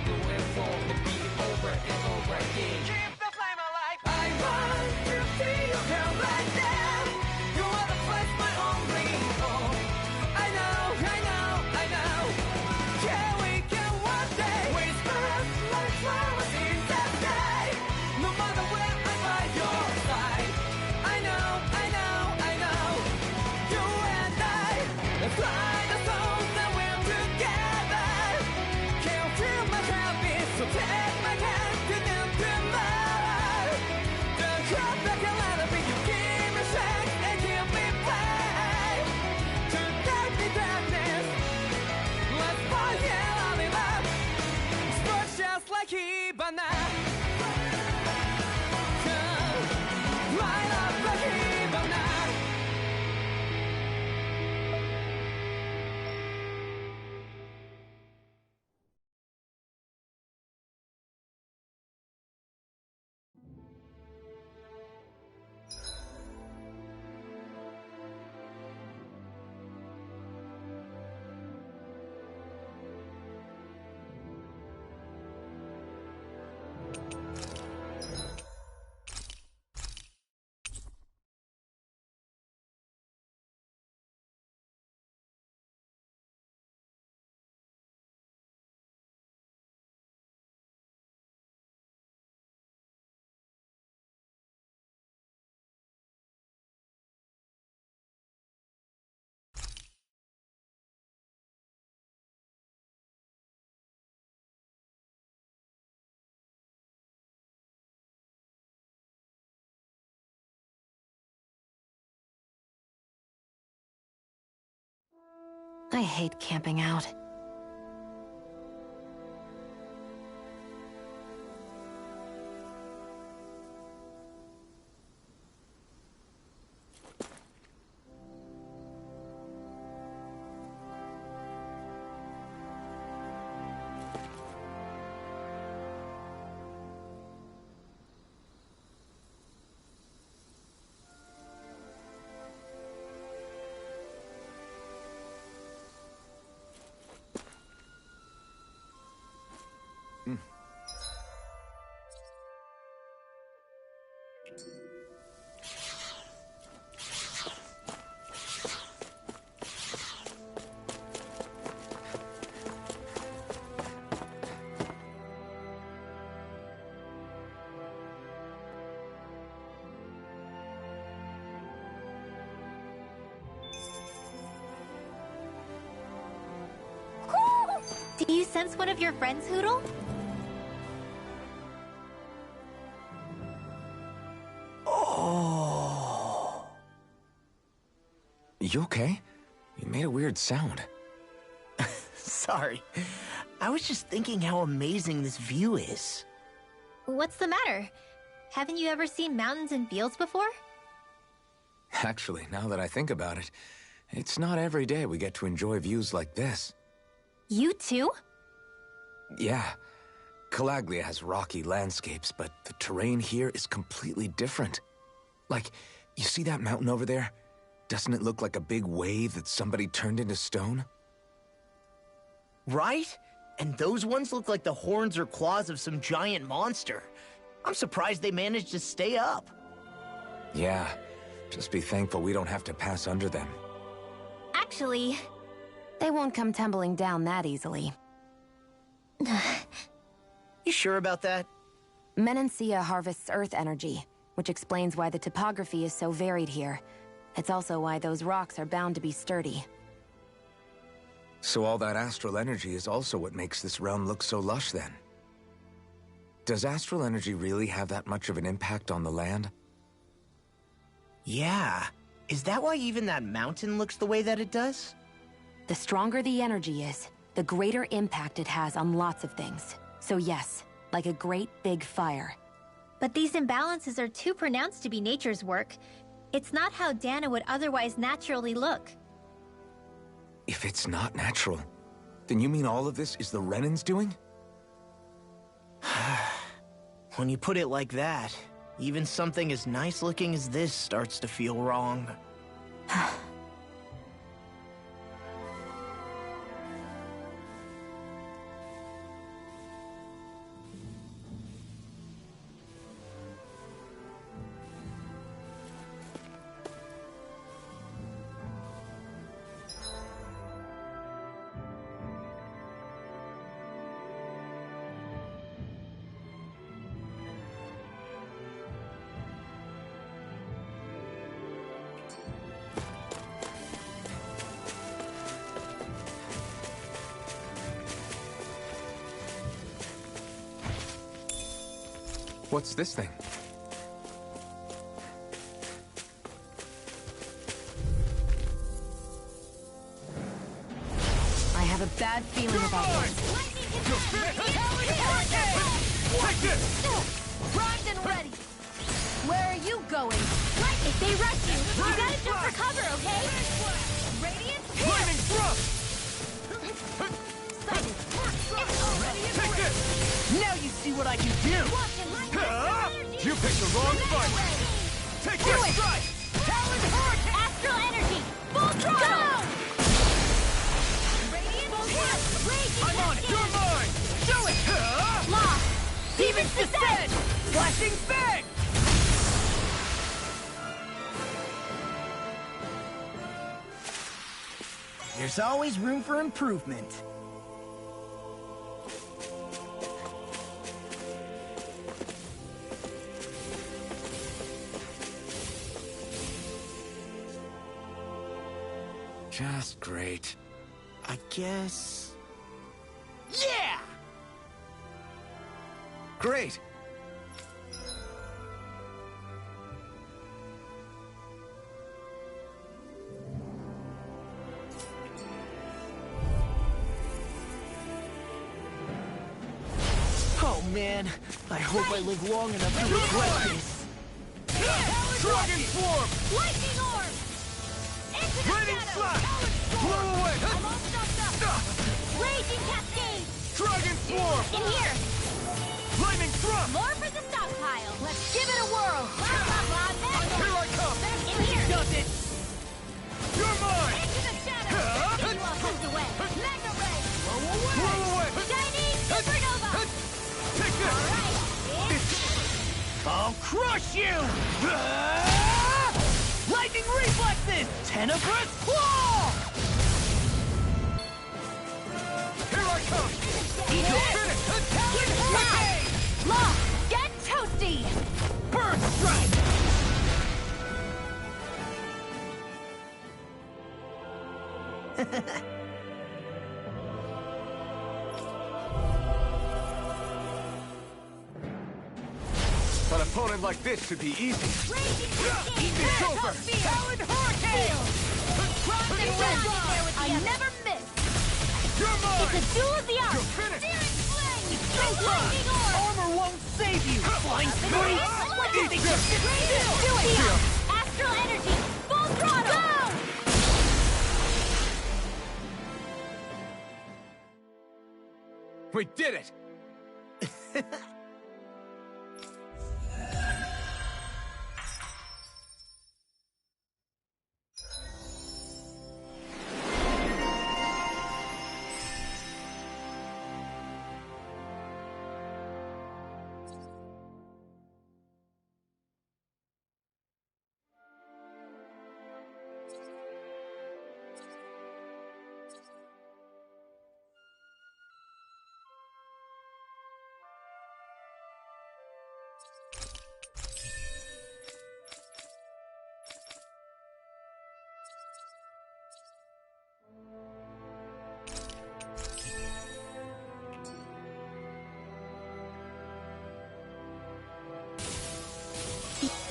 do it for the beat over and over again. Keep the flame alive. I want to see you come right down. You are the place my only home. I know, I know, I know. Yeah, we can one day. We spread like flowers in the sky. No matter where I'm by your side. I know, I know, I know. You and I, let's fly the souls that we're together. Can you feel my heartbeat? So take my hand to them tomorrow. The crowd that can let it be. You give me strength and give me faith. To take me darkness. Let's fall yeah, in love. Sparks just like Hibana. Light up like Hibana. I hate camping out. Do you sense one of your friends, Hoodle? Oh. You okay? You made a weird sound. Sorry. I was just thinking how amazing this view is. What's the matter? Haven't you ever seen mountains and fields before? Actually, now that I think about it, it's not every day we get to enjoy views like this. You too? Yeah. Calaglia has rocky landscapes, but the terrain here is completely different. Like, you see that mountain over there? Doesn't it look like a big wave that somebody turned into stone? Right? And those ones look like the horns or claws of some giant monster. I'm surprised they managed to stay up. Yeah. Just be thankful we don't have to pass under them. Actually, They won't come tumbling down that easily. You sure about that? Menancia harvests earth energy, which explains why the topography is so varied here. It's also why those rocks are bound to be sturdy. So all that astral energy is also what makes this realm look so lush then. Does astral energy really have that much of an impact on the land? Yeah. Is that why even that mountain looks the way that it does? The stronger the energy is, the greater impact it has on lots of things. So yes, like a great big fire. but these imbalances are too pronounced to be nature's work. It's not how Dana would otherwise naturally look. If it's not natural, then you mean all of this is the Renan's doing? When you put it like that, even something as nice-looking as this starts to feel wrong. What's this thing? I have a bad feeling about this. Take this! Primed and ready. Where are you going? If they rush you, you gotta jump for cover, okay? Radiant Flaming thrust! Sighted. Take this! Now you see what I can do! You picked the wrong fight! Take this! Strike! Talon Hurricane! Astral energy! Full throttle! Radiant Raging I'm on it! You're mine! Do it! Lost! Demon's Descent! Flashing Fang! There's always room for improvement. Just great. I guess... Yeah! Great! Oh man, I hope I live long enough to regret this. Dragon Form! Lightning orb! Into the Lightning shadow! Slash! Blow away! I'm all stuffed up! Raging cascade! Dragon Form! In here! Lightning Thrust! More for the stockpile! Let's give it a whirl! Blah, blah, blah. Here I come! In here! Does it? You're mine! Into the shadow! You all put away! Mega ray! Blow away! Shining supernova! Take this! Alright! I'll crush you! Lightning reflexes! Tenebrous claw! Here I come! Eat You're it! finished! Law! Get toasty! Burn strike! An opponent like this should be easy. Raging cascade! It's over! Talon hurricane! I never miss! You're It's mine! a duel of the You're arts! finished! Lightning orb! Armor won't save you! Flying spree! What Eat this! Do it! Astral energy! Full throttle! Go! We did it!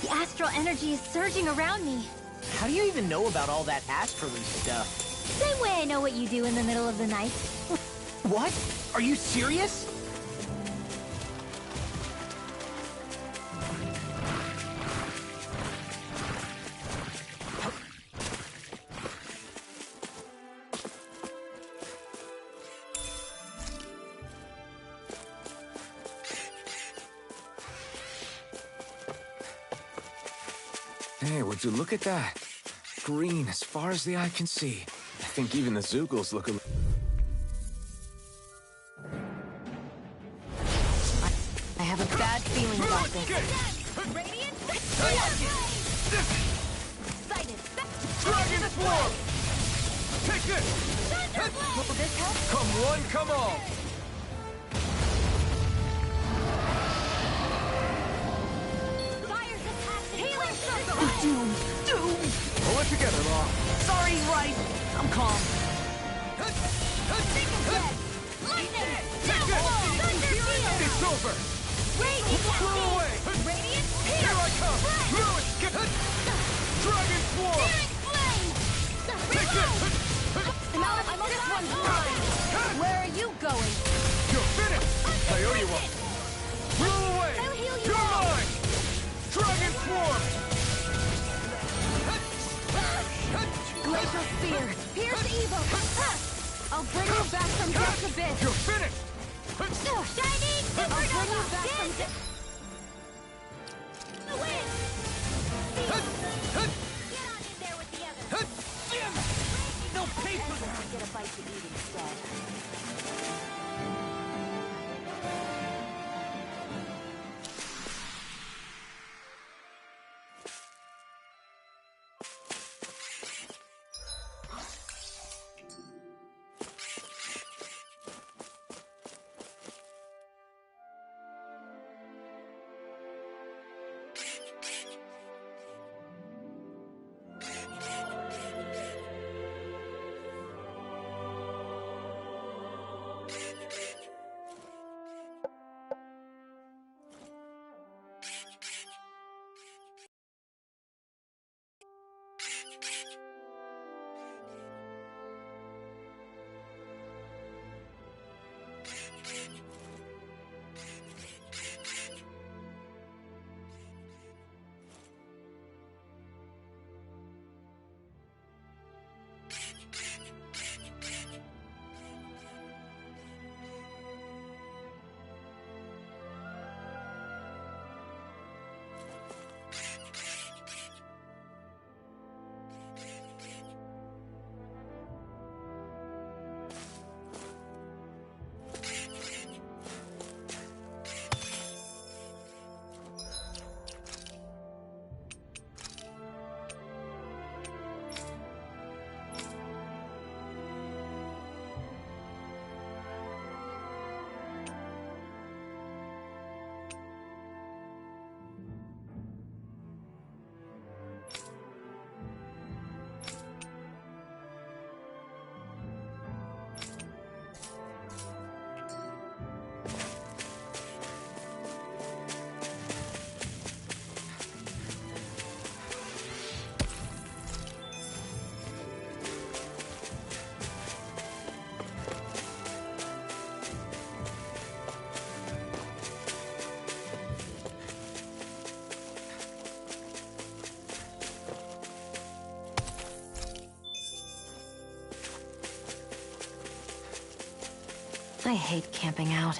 The astral energy is surging around me. How do you even know about all that astrally stuff? Same way I know what you do in the middle of the night. What? Are you serious? Hey, would you look at that? Green as far as the eye can see. I think even the Zoogles look a little... I have a bad feeling about this. Radiant Sighted. Dragon Form! Take this! Will this help? Come one, come all! Fire's attached. Healing circle. Doom! Doom! Pull it together, Law. Sorry, right. I'm calm. Lightning. Take this! Thunder field. It's over! Raging Blow cascade. away! Dragon Swarm! I'm on this one blind. Where are you going? You're finished! I owe you one. Roll away! I'll heal you You're all. mine! Dragon Swarm! Glacial Spear. Pierce evil. I'll bring you back from Death's Abyss. You're finished! Shining I'll bring you back from Death. the win! Get on in there with the others. No paper! Get a bite to eat instead. I hate camping out.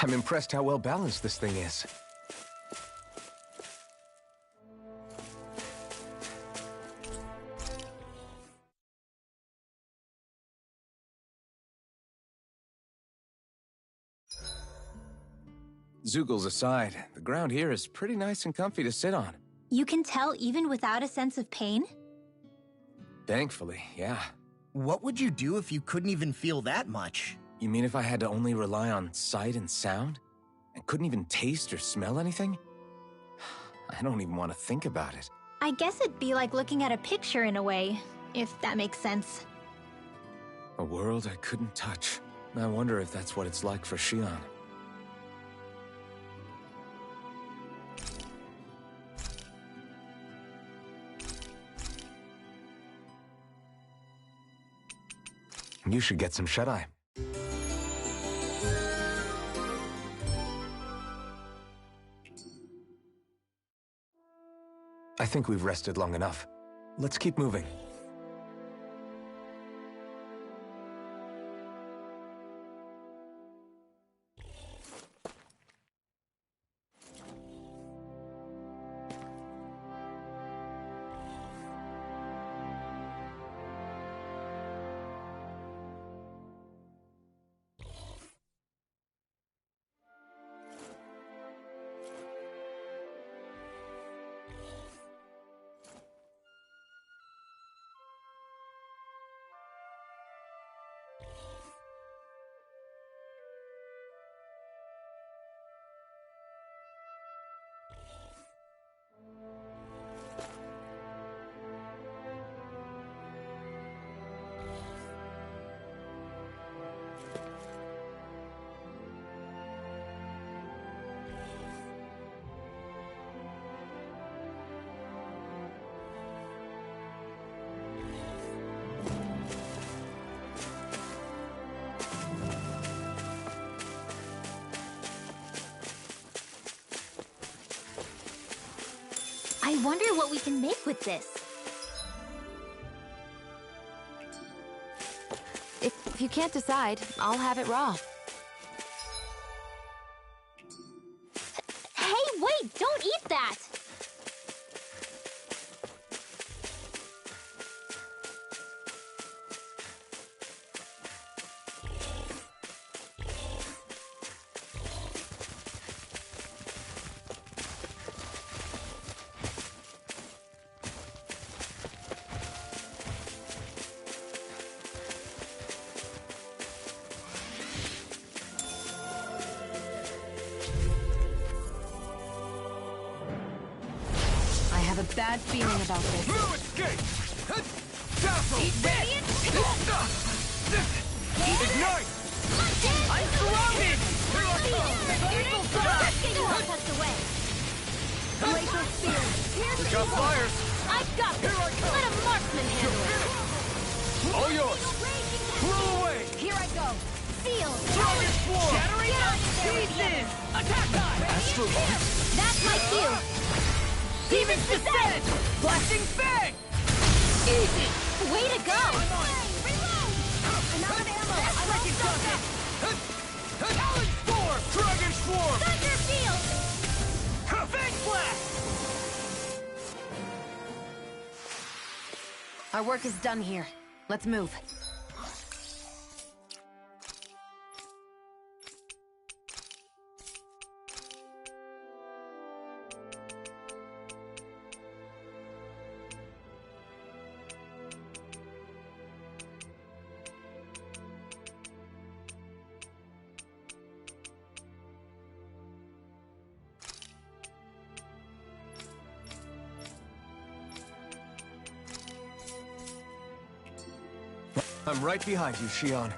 I'm impressed how well balanced this thing is. Zoogles aside, the ground here is pretty nice and comfy to sit on. You can tell even without a sense of pain? Thankfully, yeah. What would you do if you couldn't even feel that much? You mean if I had to only rely on sight and sound? And couldn't even taste or smell anything? I don't even want to think about it. I guess it'd be like looking at a picture in a way, if that makes sense. A world I couldn't touch. I wonder if that's what it's like for Xion. You should get some shut-eye. I think we've rested long enough. Let's keep moving. I wonder what we can make with this. If you can't decide, I'll have it raw. Hey, wait! Don't eat that! I have a bad feeling about this. No escape! Dazzle! Ignite! I'm surrounded! Glacial Spear! We got flyers! I've got this! Here I come! Let a marksman handle it! All yours! Roll away! Here I go! Seal! Dragon Swarm! Shattering pieces! Attack time! Astral Light! That's my cue! Demon's Descent! Flashing Fang! Easy! Way to go! Reload! I'm out of ammo! I like it, Duncan! Talon Storm! Dragon Swarm! Thunder Field! Fang Blast! Our work is done here. Let's move. I'm right behind you, Xion.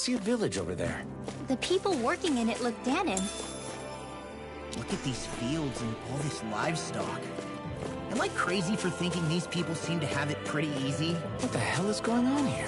see a village over there. The people working in it look Danon. Look at these fields and all this livestock. Am I crazy for thinking these people seem to have it pretty easy? What the hell is going on here?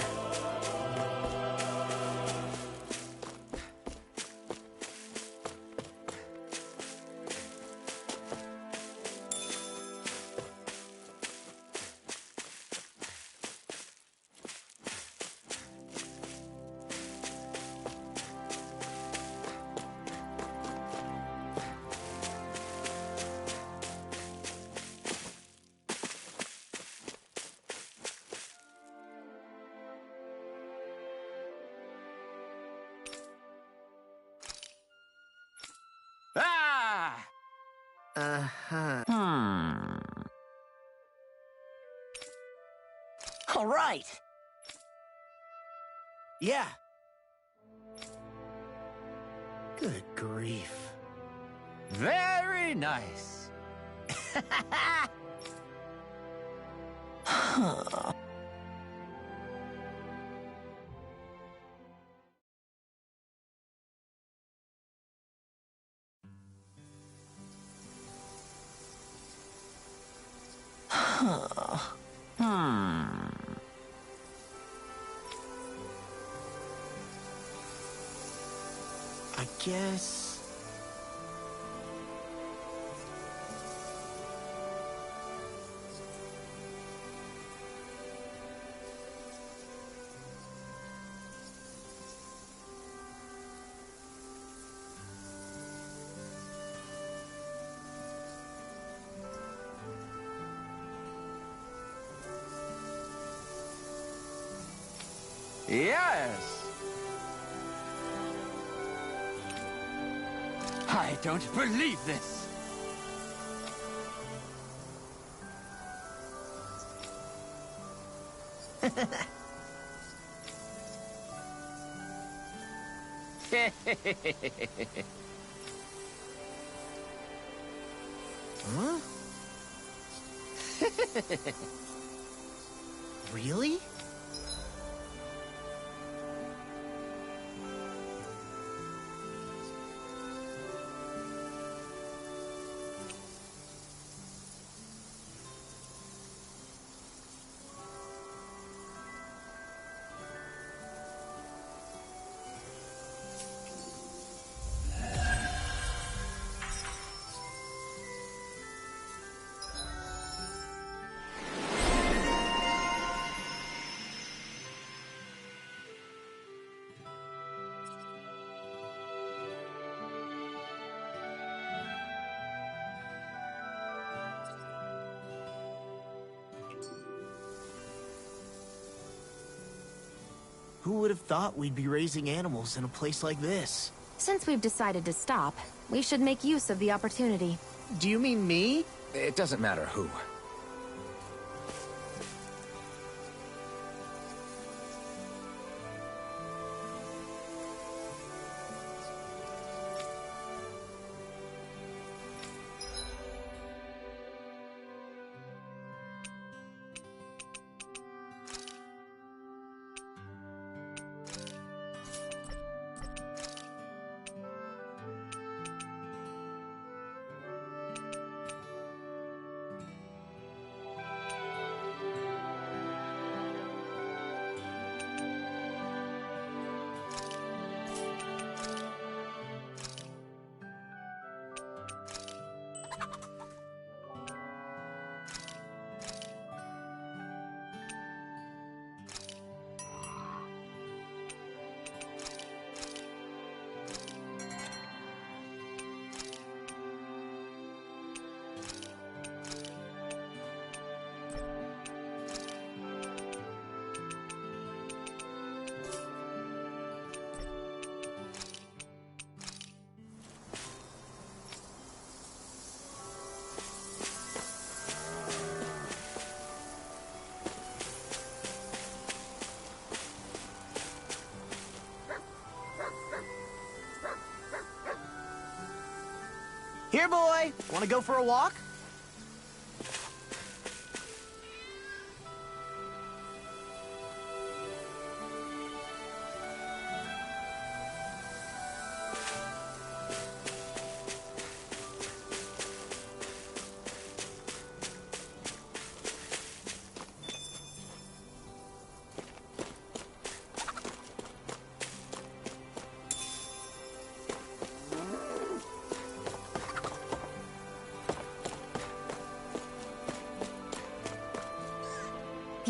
Ah! Uh-huh. All right. Yeah. Good grief. Very nice. I guess... Yes. I don't believe this. Huh? Really? Who would have thought we'd be raising animals in a place like this? Since we've decided to stop, we should make use of the opportunity. Do you mean me? It doesn't matter who. Here, boy. Want to go for a walk?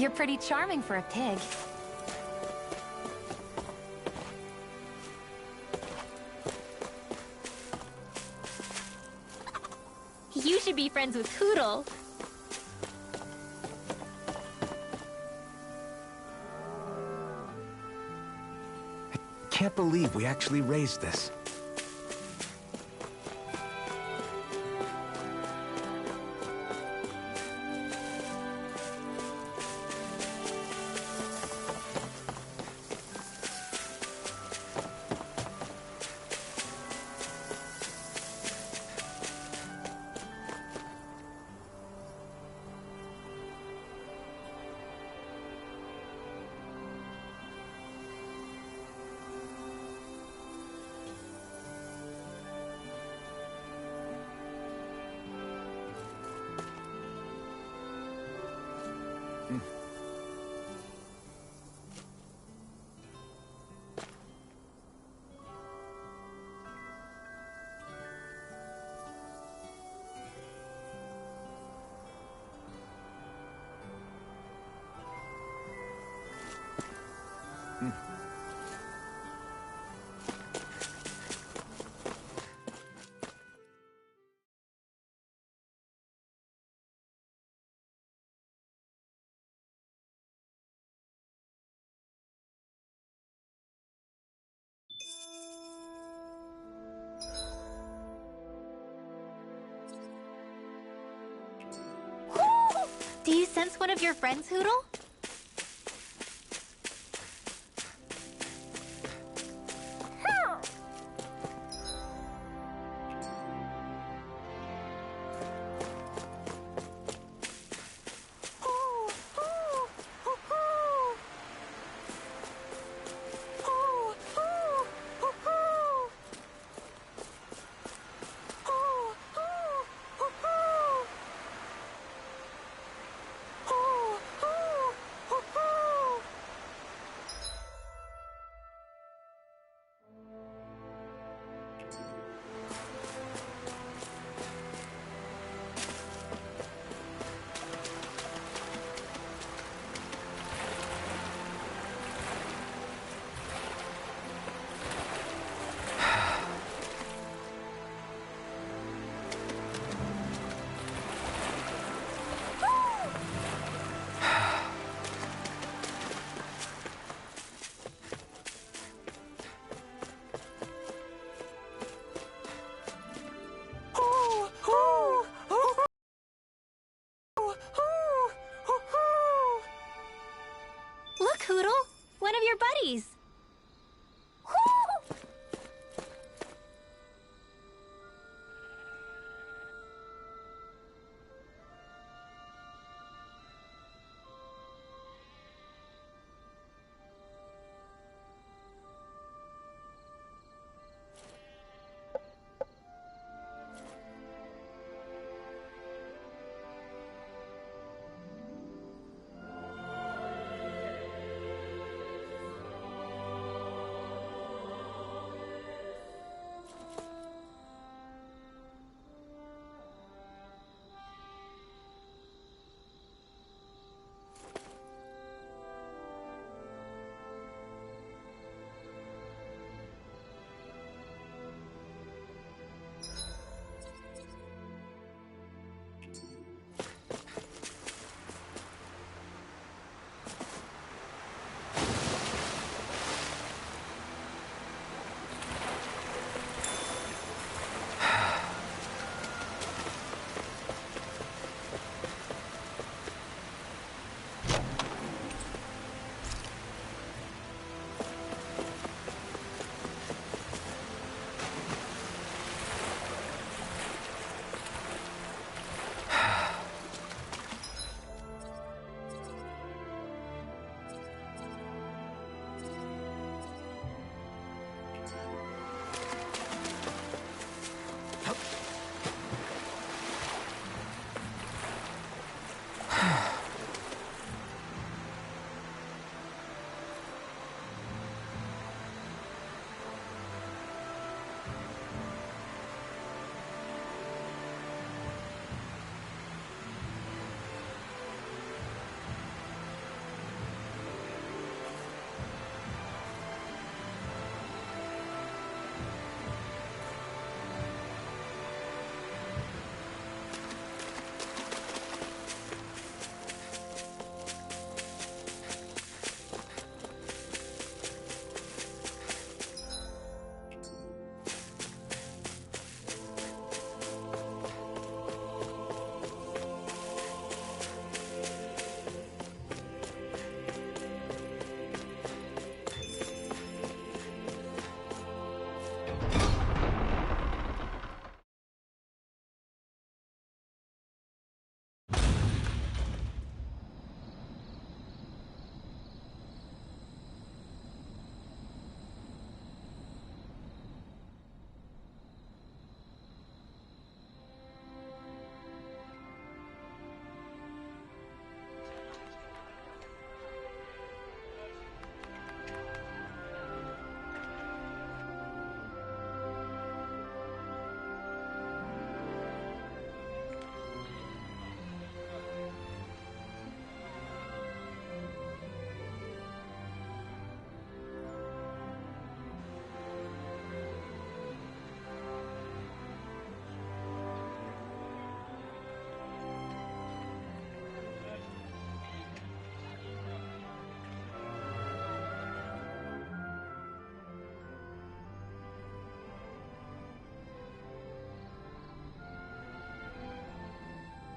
You're pretty charming for a pig. You should be friends with Poodle. Can't believe we actually raised this. Do you sense one of your friends, Hoodle?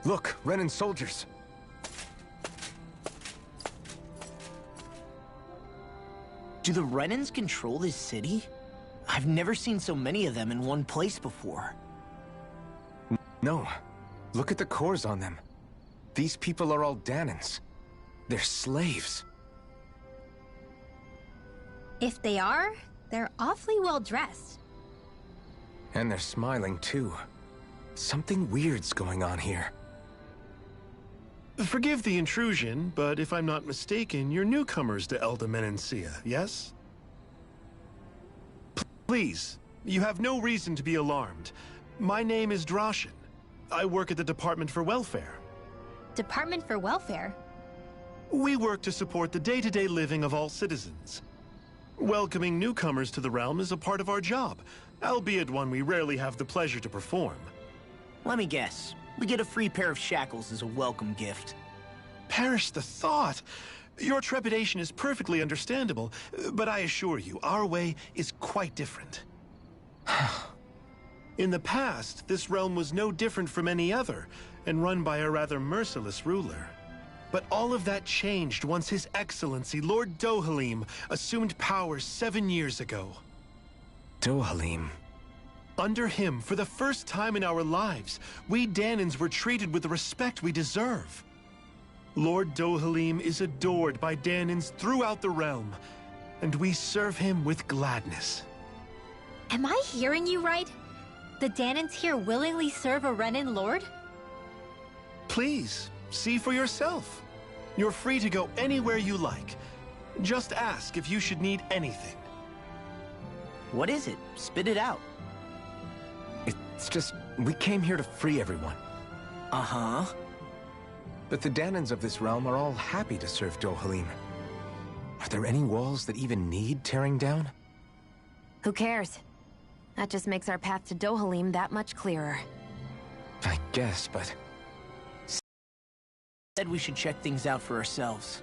Look, Renan soldiers. Do the Renans control this city? I've never seen so many of them in one place before. No. Look at the cores on them. These people are all Danans. They're slaves. If they are, they're awfully well dressed. And they're smiling, too. Something weird's going on here. Forgive the intrusion, but if I'm not mistaken, you're newcomers to Elda Menancia, yes? Please, you have no reason to be alarmed. My name is RustSYN. I work at the Department for Welfare. Department for Welfare? We work to support the day-to-day living of all citizens. Welcoming newcomers to the realm is a part of our job, albeit one we rarely have the pleasure to perform. Let me guess. We get a free pair of shackles as a welcome gift. Perish the thought! Your trepidation is perfectly understandable, but I assure you, our way is quite different. In the past, this realm was no different from any other, and run by a rather merciless ruler. But all of that changed once His Excellency, Lord Dohalim, assumed power 7 years ago. Dohalim. Under him, for the first time in our lives, we Danans were treated with the respect we deserve. Lord Dohalim is adored by Danans throughout the realm, and we serve him with gladness. Am I hearing you right? The Danans here willingly serve a Renan lord? Please, see for yourself. You're free to go anywhere you like. Just ask if you should need anything. What is it? Spit it out. It's just, we came here to free everyone. Uh-huh. But the Danans of this realm are all happy to serve Dohalim. Are there any walls that even need tearing down? Who cares? That just makes our path to Dohalim that much clearer. I guess, but... Said we should check things out for ourselves.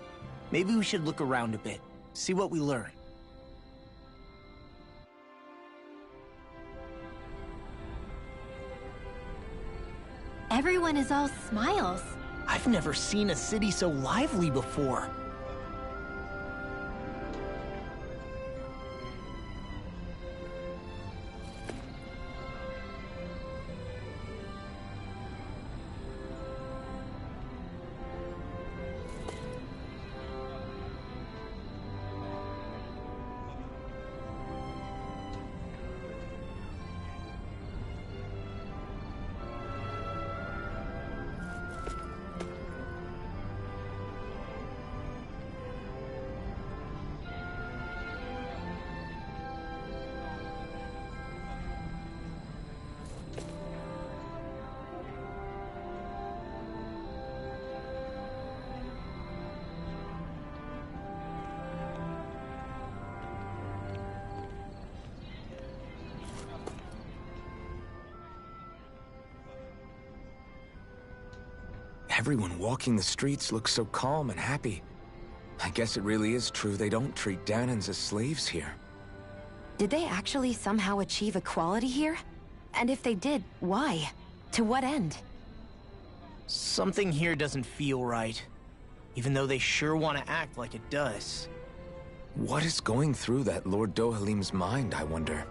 Maybe we should look around a bit, see what we learn. Everyone is all smiles. I've never seen a city so lively before. Everyone walking the streets looks so calm and happy. I guess it really is true they don't treat Danans as slaves here. Did they actually somehow achieve equality here? And if they did, why? To what end? Something here doesn't feel right. Even though they sure want to act like it does. What is going through that Lord Dohalim's mind, I wonder?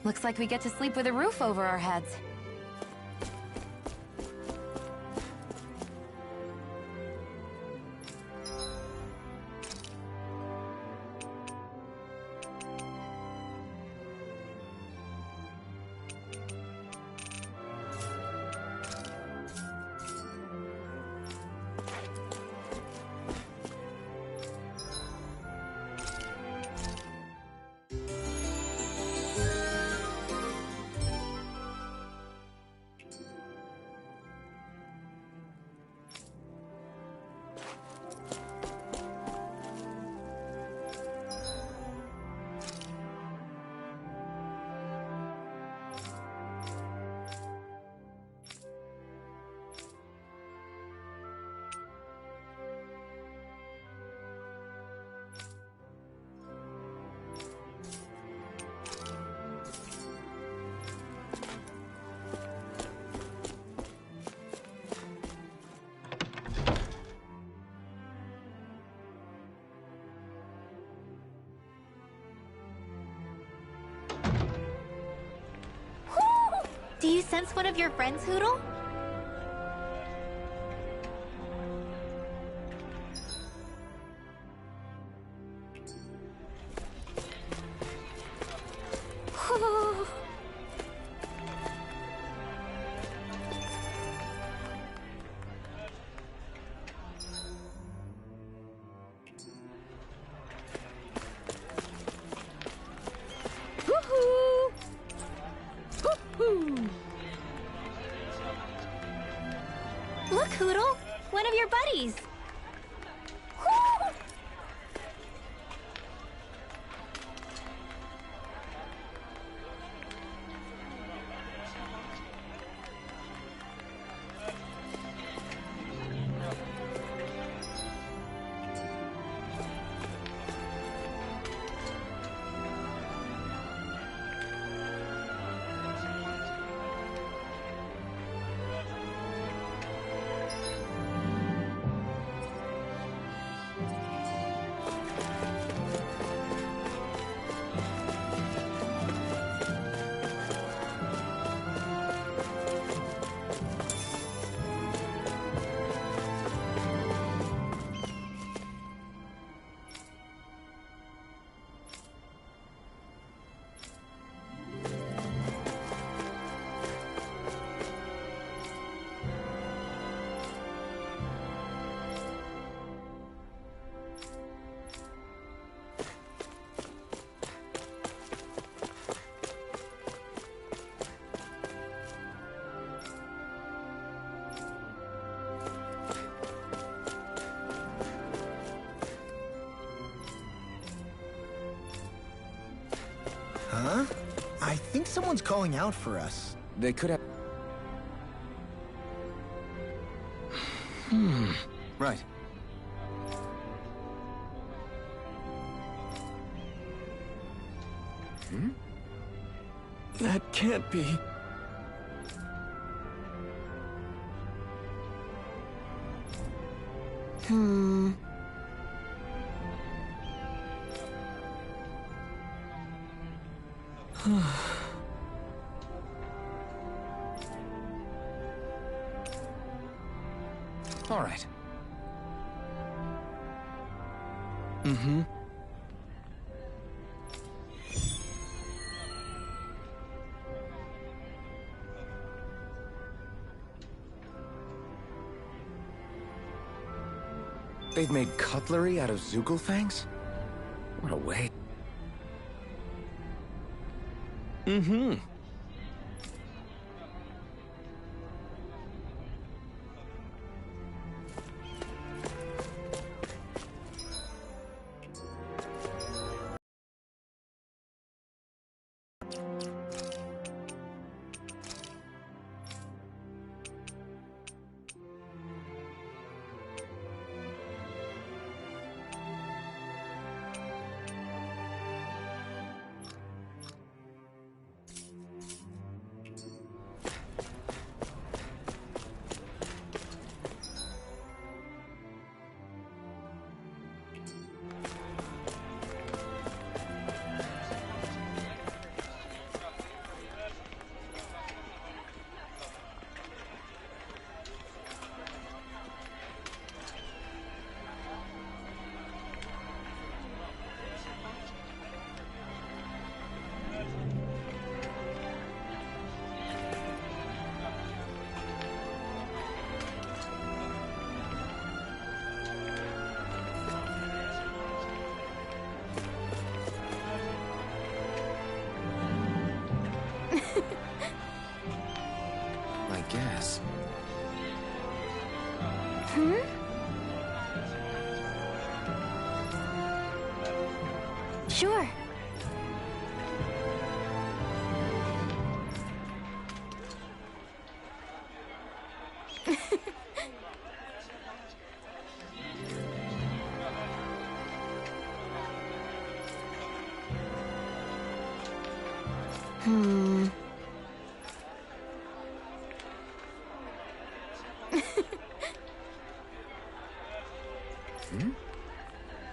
Looks like we get to sleep with a roof over our heads. Do you sense one of your friends, Hoodle? Look, Hoodle! One of your buddies! Huh? I think someone's calling out for us. They could have... Right. That can't be. All right. They've made cutlery out of Zugelfangs? What a way. Sure.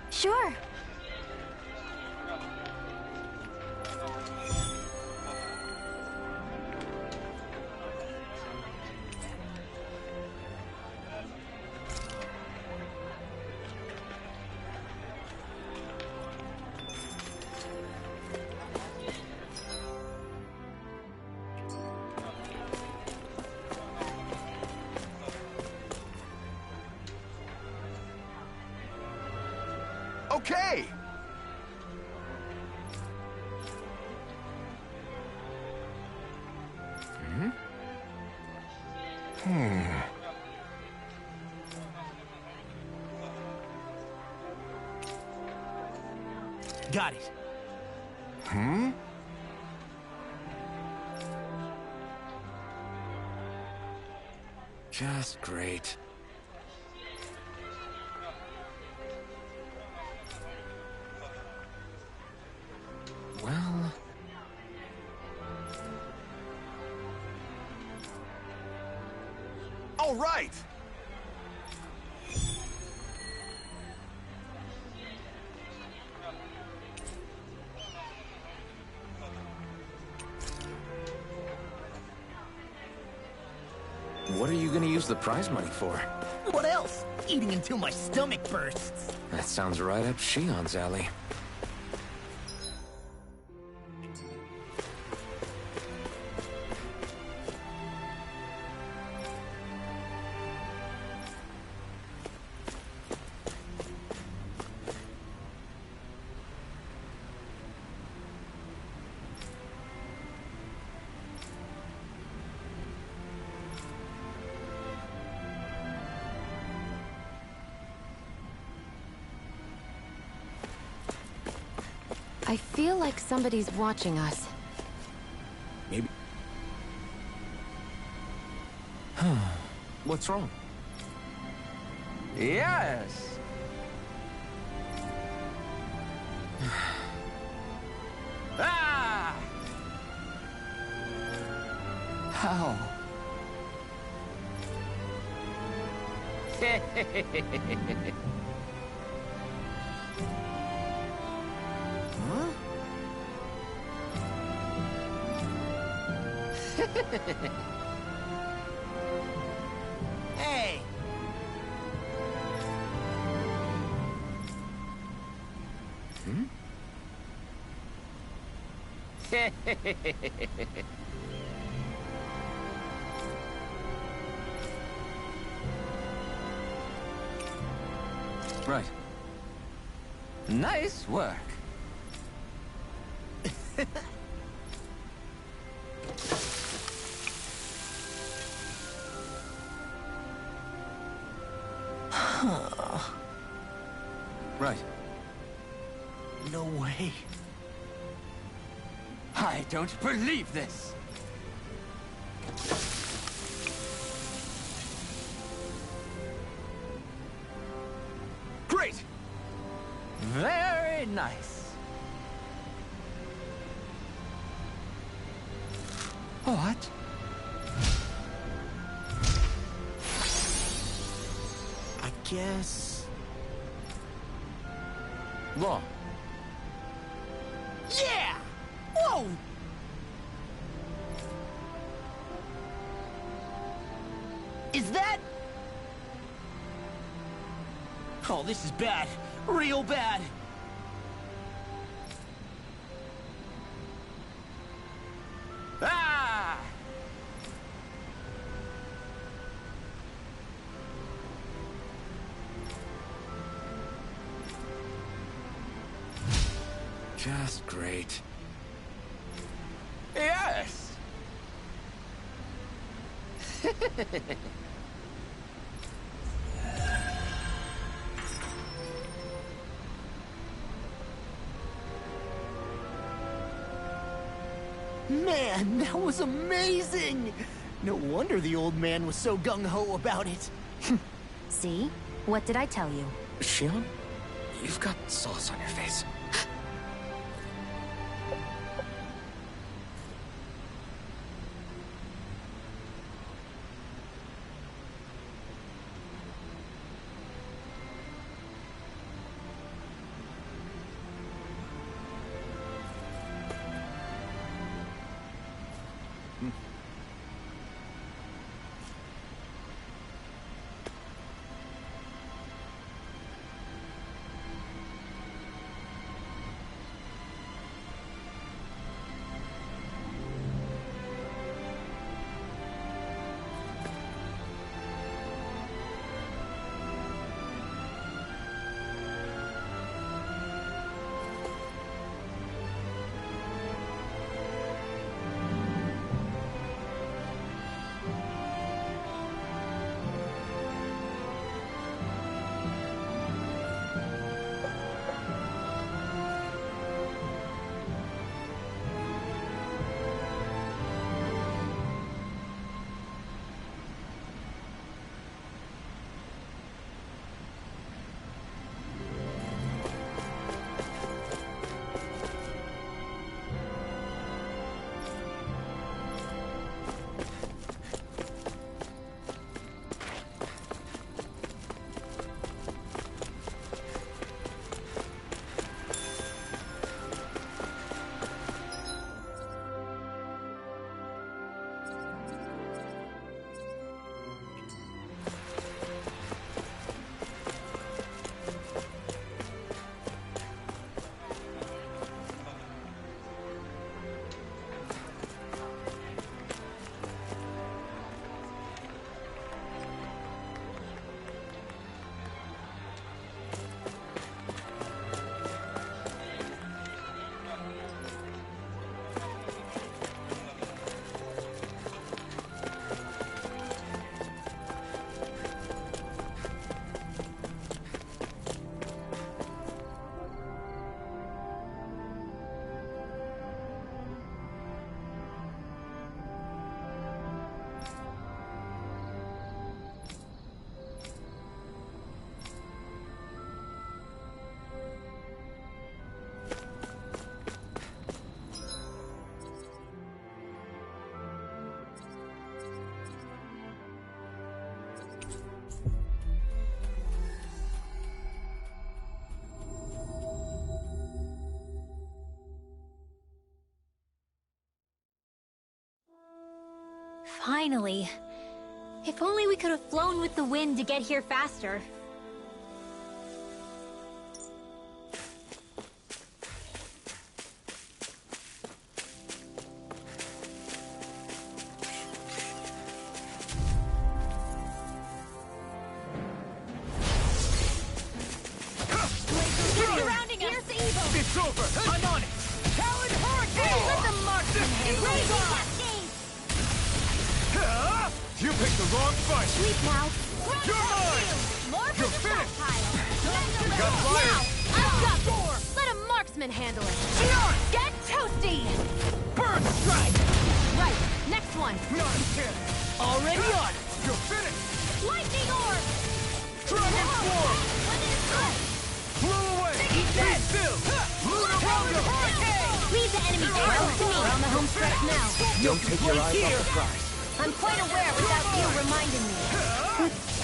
Sure. Okay! Got it. Just great. Well... All right! What are you gonna use the prize money for? What else? Eating until my stomach bursts. That sounds right up Shion's alley. I feel like somebody's watching us. Maybe... What's wrong? Yes! Ah! How? Hey! Right. Nice work. Right. No way. I don't believe this. Great! Very nice. What? I guess... Wrong. Yeah! Whoa! Is that... Oh, this is bad. Real bad. Ah! Just great. Yes! Man, that was amazing! No wonder the old man was so gung-ho about it. See? What did I tell you? Shion, you've got sauce on your face. Finally. If only we could have flown with the wind to get here faster. Surrounding us! It's over! I'm on it! Talon Hurricane! Let the marksman handle it! You picked the wrong fight! Sleep now! You're mine! More You're for the finished! stockpile! We got fire! I've got this! Let a marksman handle it! Get toasty! Burn strike! Right, next one! Not a chance! Already on it! You're finished! Lightning orb! Dragon Swarm! Blow away! Eat that! Be still! Lunar Leave the enemy close to me! We're on the home stretch now. Don't take your eyes off the prize. I'm quite aware without you reminding me.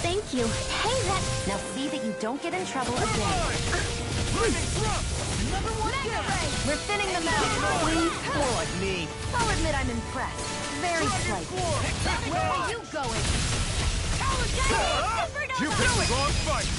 Thank you. Hey, that... Now see that you don't get in trouble again. Number one Mega Ray! We're thinning them out. More like me. I'll admit I'm impressed. Very slightly. Where are you going? You picked the wrong fight!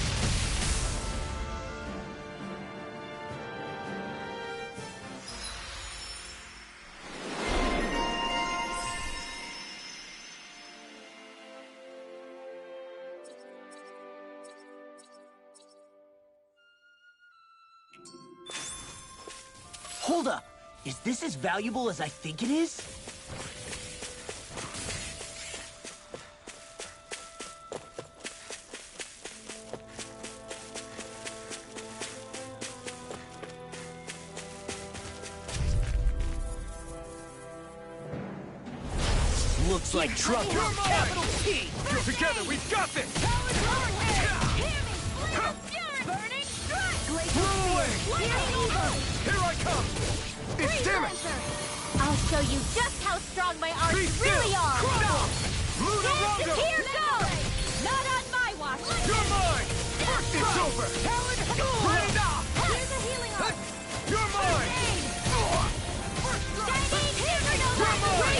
Hold up. Is this as valuable as I think it is? looks like trouble. You're mine! Capital T! Together, we've got this! Burning strike! Run away! Here I come! It's damage! I'll show you just how strong my arms Be still! really are! Crumble! Luna And Rondo! here goes! Not on my watch! You're mine! It's over! Ready now! Here's a healing arm! You're mine! Shining Supernova! You're mine!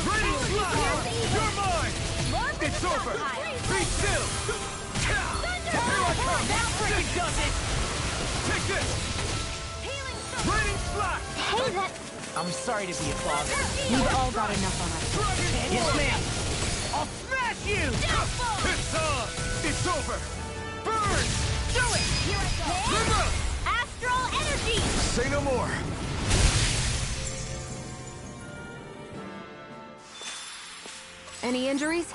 Ready, slide! You're mine! More for It's the over! stockpile. Be still! Here I come! That freaking does it! Take this! Healing Raining slash! Hey, that... I'm sorry to be a bother. We've all got enough on our plates. Yes, ma'am. I'll smash you! It's on! It's over! Burn! Do it! Here I go! Live up! Astral energy! Say no more! Any injuries?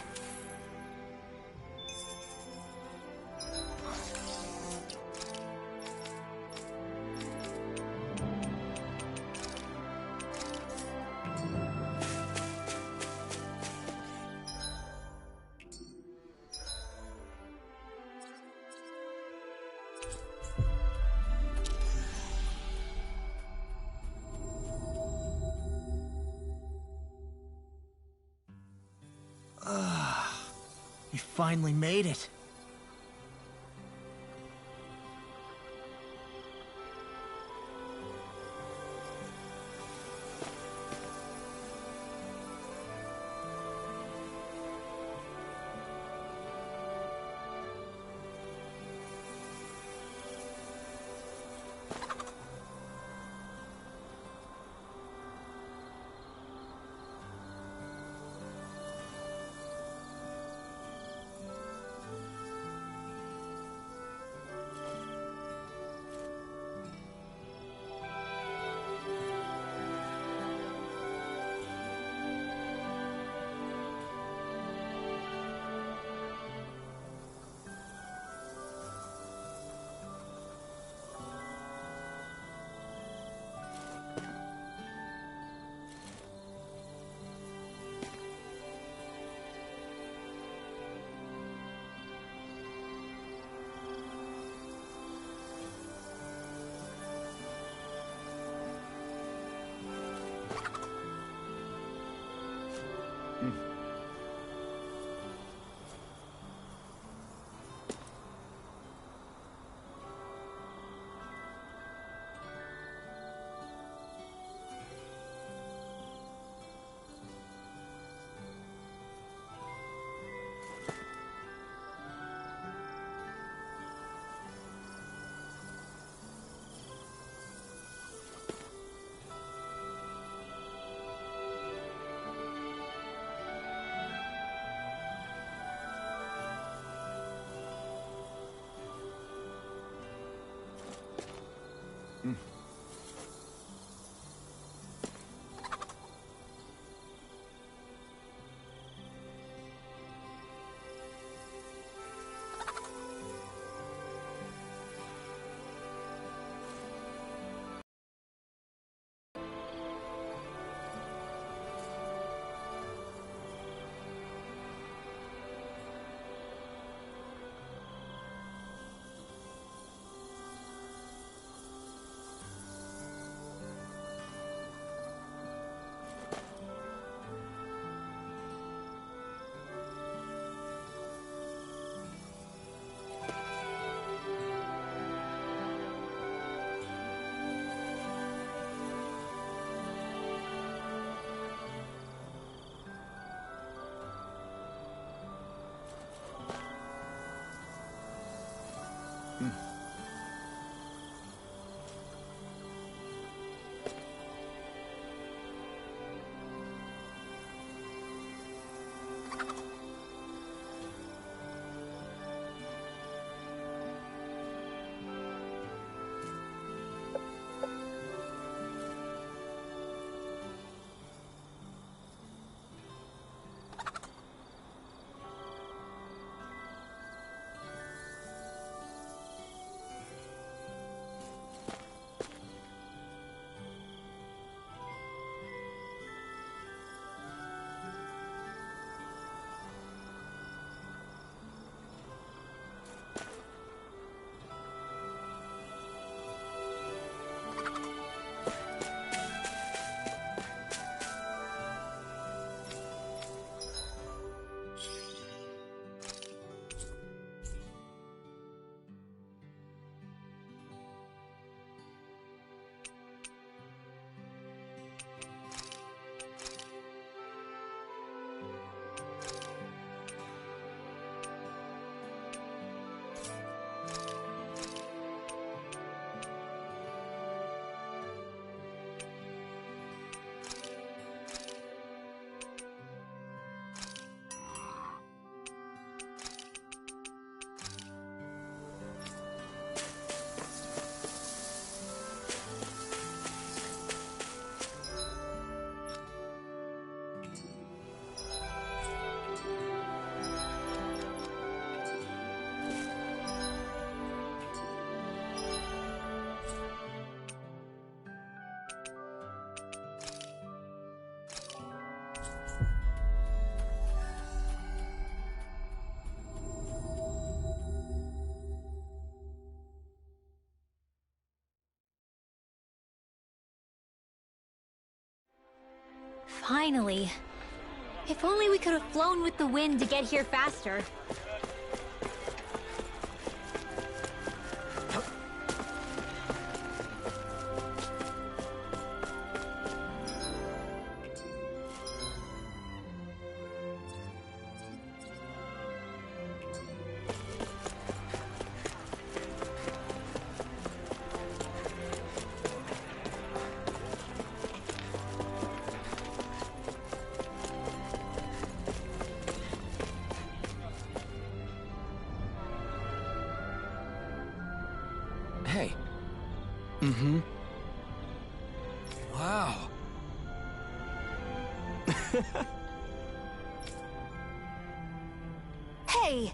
We finally made it. Finally. If only we could have flown with the wind to get here faster. Hey. Wow. Hey!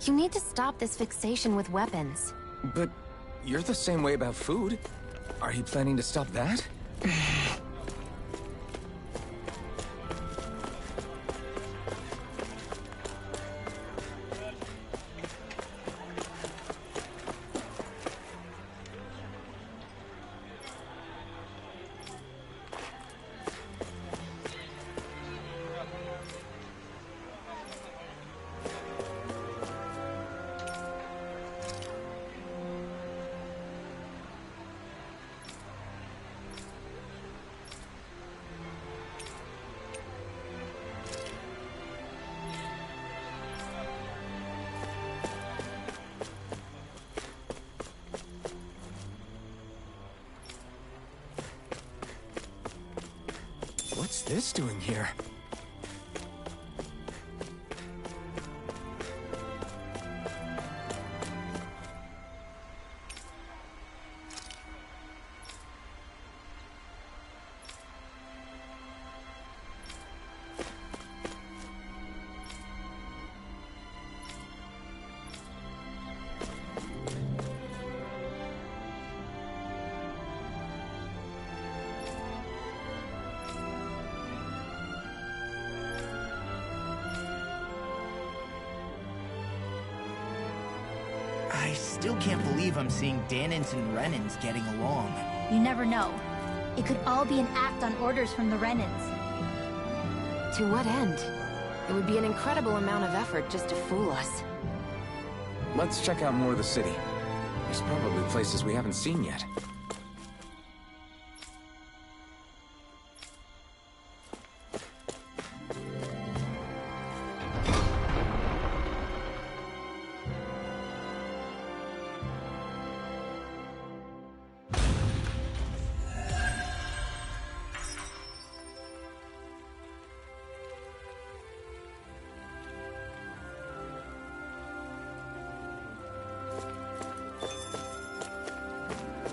You need to stop this fixation with weapons. But you're the same way about food. Are you planning to stop that? What's this doing here? I still can't believe I'm seeing Danins and Renins getting along. You never know. It could all be an act on orders from the Renins. To what end? It would be an incredible amount of effort just to fool us. Let's check out more of the city. There's probably places we haven't seen yet.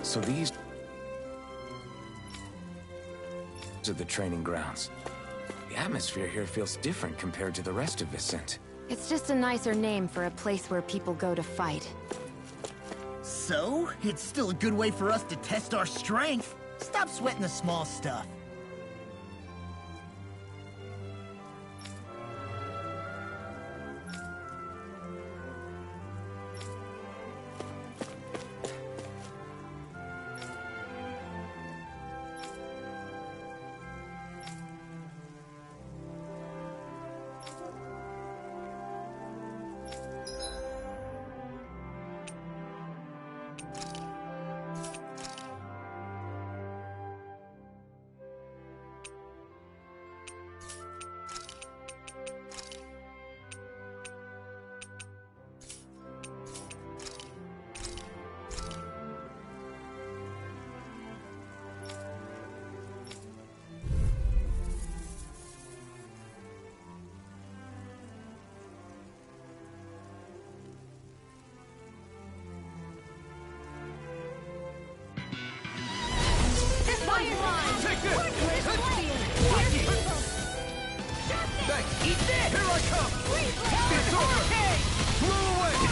So these are the training grounds. The atmosphere here feels different compared to the rest of Vicent. It's just a nicer name for a place where people go to fight. So, it's still a good way for us to test our strength. Stop sweating the small stuff.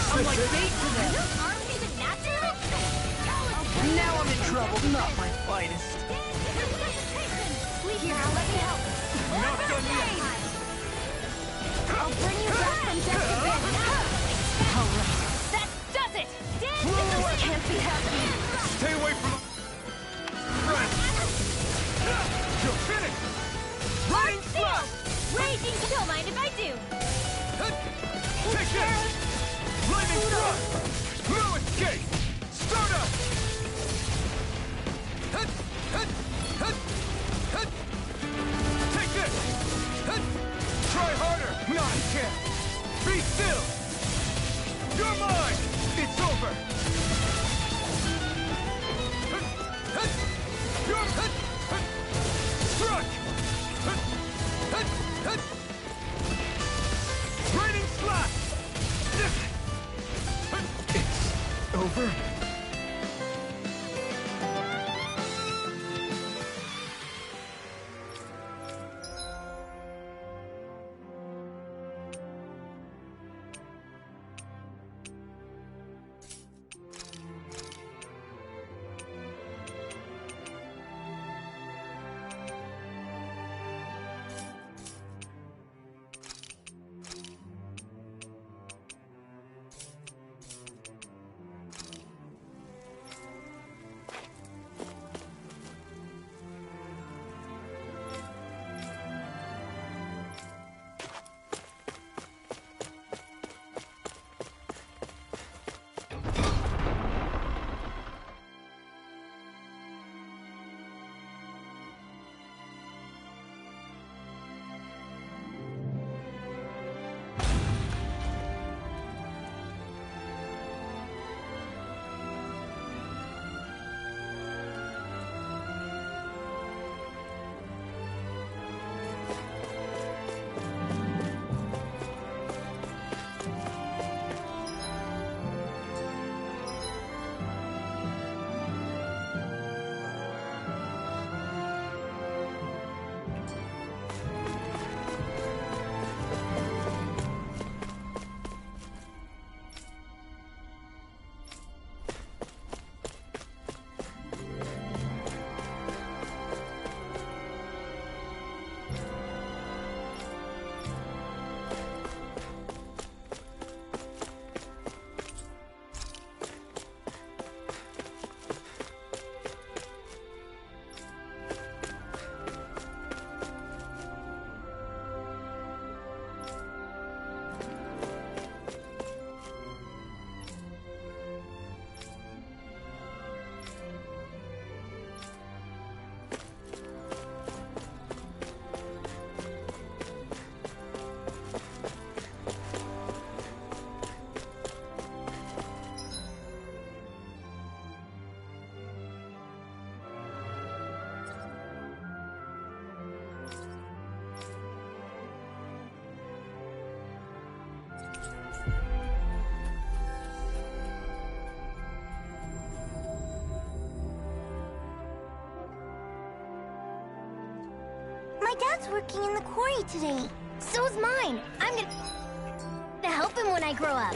I'm like bait to them. Your arm's even natural? Now I'm in trouble. Not my finest. Here, let me help. Not done yet. I'll bring you back from death to bed. All right. That does it! This can't be happening. Stay away from the... Right. You're finished! Running slap! Raging, don't mind if I do. Take this! Lightning thrust! No escape! Start up! Take this! Try harder! Not a chance! Be still! You're mine! It's over! You're... Struck! Raining slap! It's over? My dad's working in the quarry today. So's mine. I'm gonna help him when I grow up.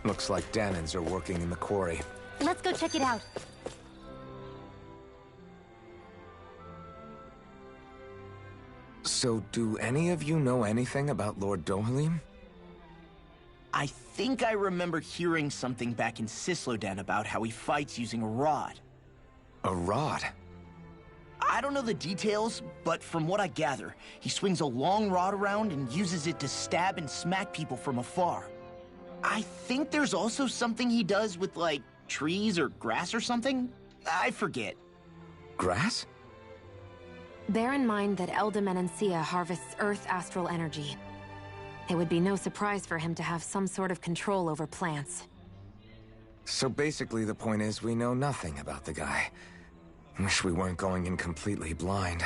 Looks like Danins are working in the quarry. Let's go check it out. So, do any of you know anything about Lord Dohalim? I think I remember hearing something back in Sislodan about how he fights using a rod. A rod? I don't know the details, but from what I gather, he swings a long rod around and uses it to stab and smack people from afar. I think there's also something he does with, like, trees or grass or something? I forget. Grass? Bear in mind that Elda Menancia harvests Earth astral energy. It would be no surprise for him to have some sort of control over plants. So basically the point is we know nothing about the guy. Wish we weren't going in completely blind.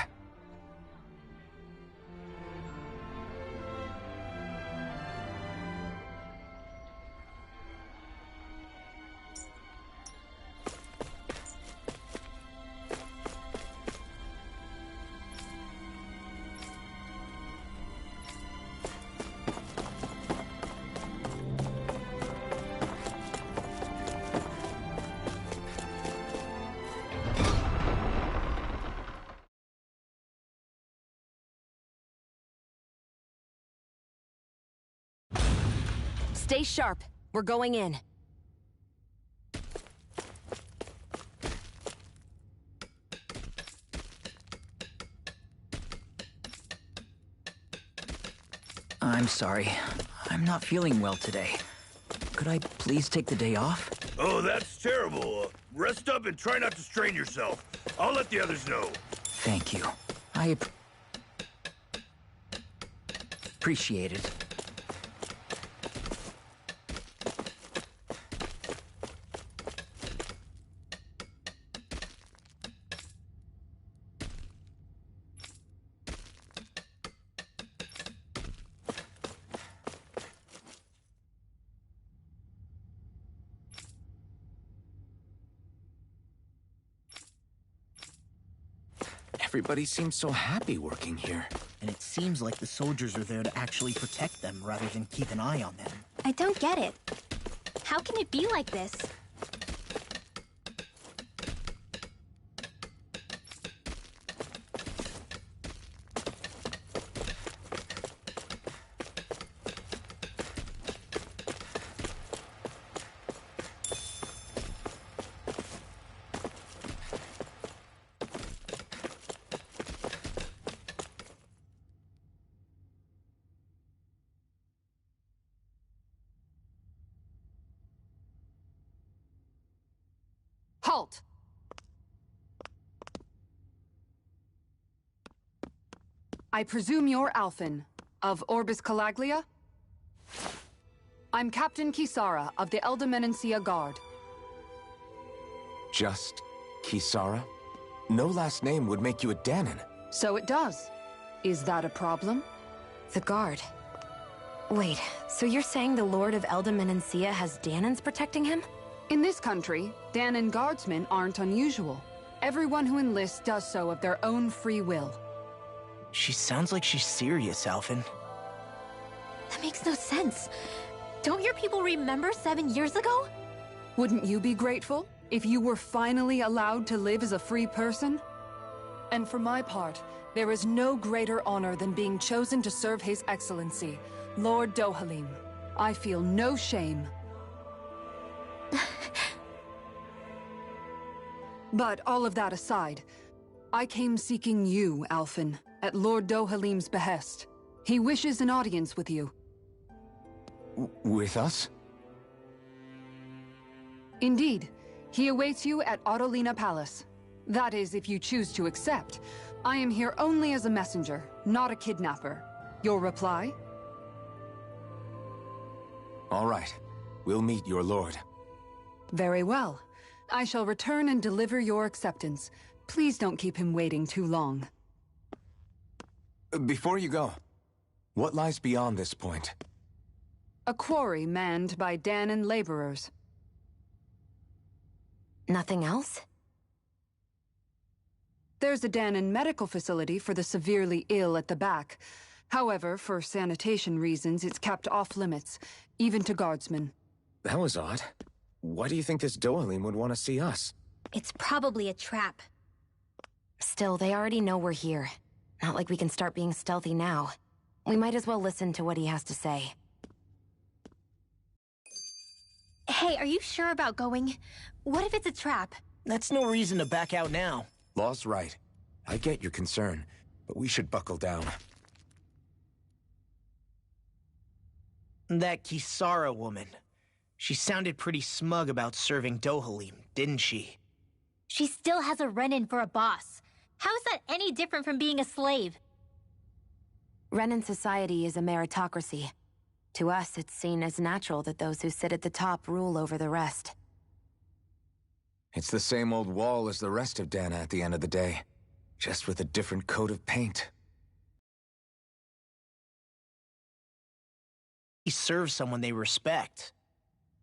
Stay sharp. We're going in. I'm sorry. I'm not feeling well today. Could I please take the day off? Oh, that's terrible. Rest up and try not to strain yourself. I'll let the others know. Thank you. Appreciate it. Everybody seems so happy working here. And it seems like the soldiers are there to actually protect them rather than keep an eye on them. I don't get it. How can it be like this? Halt! I presume you're Alphen, of Orbis Calaglia? I'm Captain Kisara of the Eldemenencia Guard. Just Kisara? No last name would make you a Danon. So it does. Is that a problem? The guard. Wait, so you're saying the Lord of Eldemenencia has Danons protecting him? In this country, Danon guardsmen aren't unusual. Everyone who enlists does so of their own free will. She sounds like she's serious, Alphen. That makes no sense. Don't your people remember 7 years ago? Wouldn't you be grateful if you were finally allowed to live as a free person? And for my part, there is no greater honor than being chosen to serve His Excellency, Lord Dohalim. I feel no shame. But all of that aside, I came seeking you, Alphen, at Lord Dohalim's behest. He wishes an audience with you. With us? Indeed. He awaits you at Autolina Palace. That is, if you choose to accept. I am here only as a messenger, not a kidnapper. Your reply? All right. We'll meet your lord. Very well. I shall return and deliver your acceptance. Please don't keep him waiting too long. Before you go, what lies beyond this point? A quarry manned by Danon laborers. Nothing else? There's a Danon medical facility for the severely ill at the back. However, for sanitation reasons, it's kept off limits, even to guardsmen. That was odd. Why do you think this Dohalim would want to see us? It's probably a trap. Still, they already know we're here. Not like we can start being stealthy now. We might as well listen to what he has to say. Hey, are you sure about going? What if it's a trap? That's no reason to back out now. Law's right. I get your concern, but we should buckle down. That Kisara woman. She sounded pretty smug about serving Dohalim, didn't she? She still has a run-in for a boss. How is that any different from being a slave? Renan society is a meritocracy. To us, it's seen as natural that those who sit at the top rule over the rest. It's the same old wall as the rest of Dana at the end of the day, just with a different coat of paint. He serves someone they respect.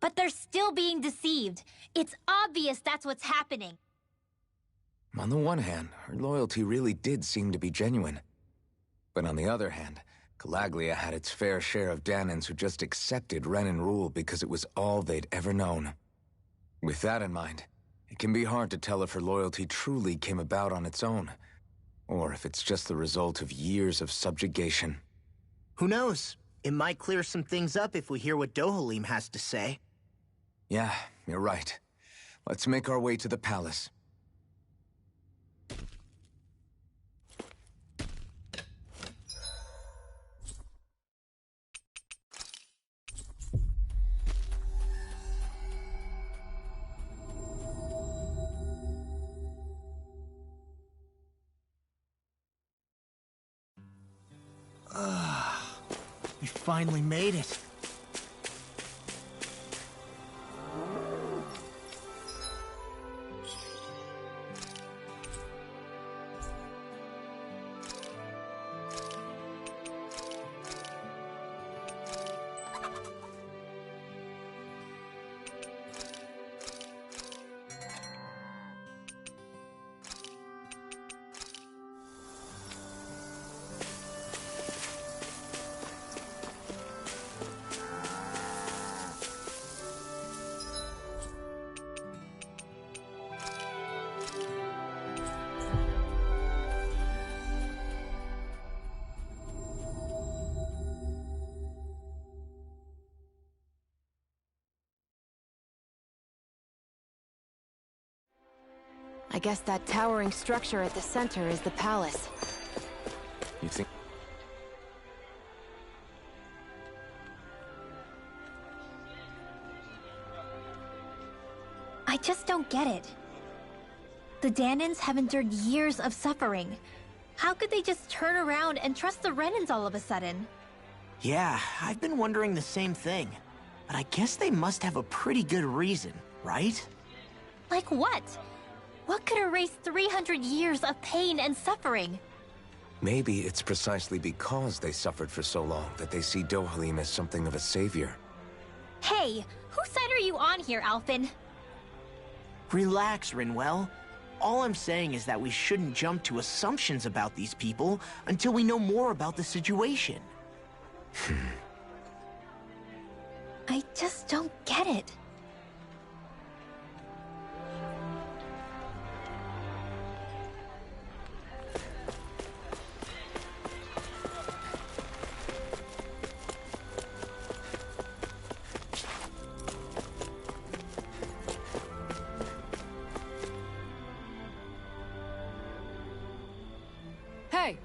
But they're still being deceived. It's obvious that's what's happening. On the one hand, her loyalty really did seem to be genuine. But on the other hand, Calaglia had its fair share of Danons who just accepted Renan rule because it was all they'd ever known. With that in mind, it can be hard to tell if her loyalty truly came about on its own, or if it's just the result of years of subjugation. Who knows? It might clear some things up if we hear what Dohalim has to say. Yeah, you're right. Let's make our way to the palace. We finally made it. I guess that towering structure at the center is the palace. You think... I just don't get it. The Danans have endured years of suffering. How could they just turn around and trust the Renans all of a sudden? Yeah, I've been wondering the same thing. But I guess they must have a pretty good reason, right? Like what? What could erase 300 years of pain and suffering? Maybe it's precisely because they suffered for so long that they see Dohalim as something of a savior. Hey, whose side are you on here, Alphen? Relax, Rinwell. All I'm saying is that we shouldn't jump to assumptions about these people until we know more about the situation. I just don't get it. Hey!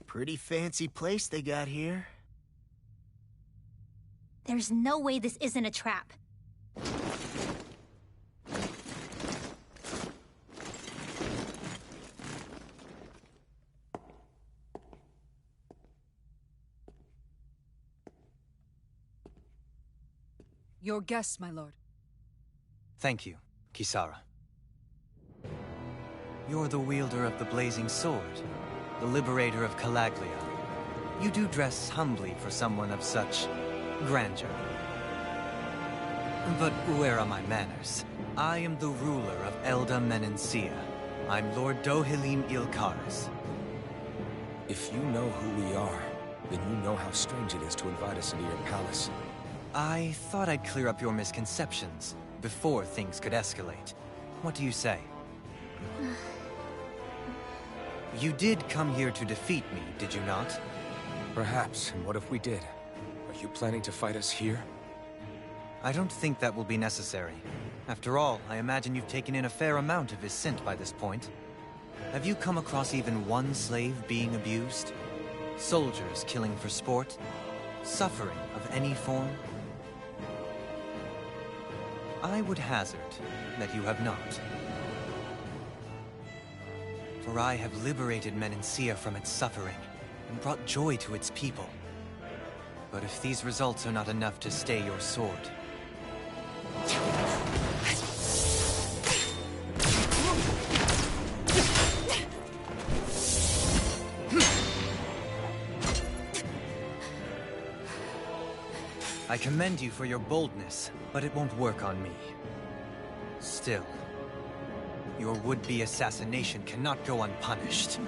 Pretty fancy place they got here. There's no way this isn't a trap. Your guests, my lord. Thank you, Kisara. You're the wielder of the blazing sword, the liberator of Calaglia. You do dress humbly for someone of such grandeur. But where are my manners? I am the ruler of Elda Menencia. I'm Lord Dohalim Ilkaris. If you know who we are, then you know how strange it is to invite us into your palace. I thought I'd clear up your misconceptions before things could escalate. What do you say? You did come here to defeat me, did you not? Perhaps, and what if we did? Are you planning to fight us here? I don't think that will be necessary. After all, I imagine you've taken in a fair amount of his scent by this point. Have you come across even one slave being abused? Soldiers killing for sport? Suffering of any form? I would hazard that you have not. For I have liberated Menencia from its suffering and brought joy to its people. But if these results are not enough to stay your sword... I commend you for your boldness, but it won't work on me. Still, Your would-be assassination cannot go unpunished.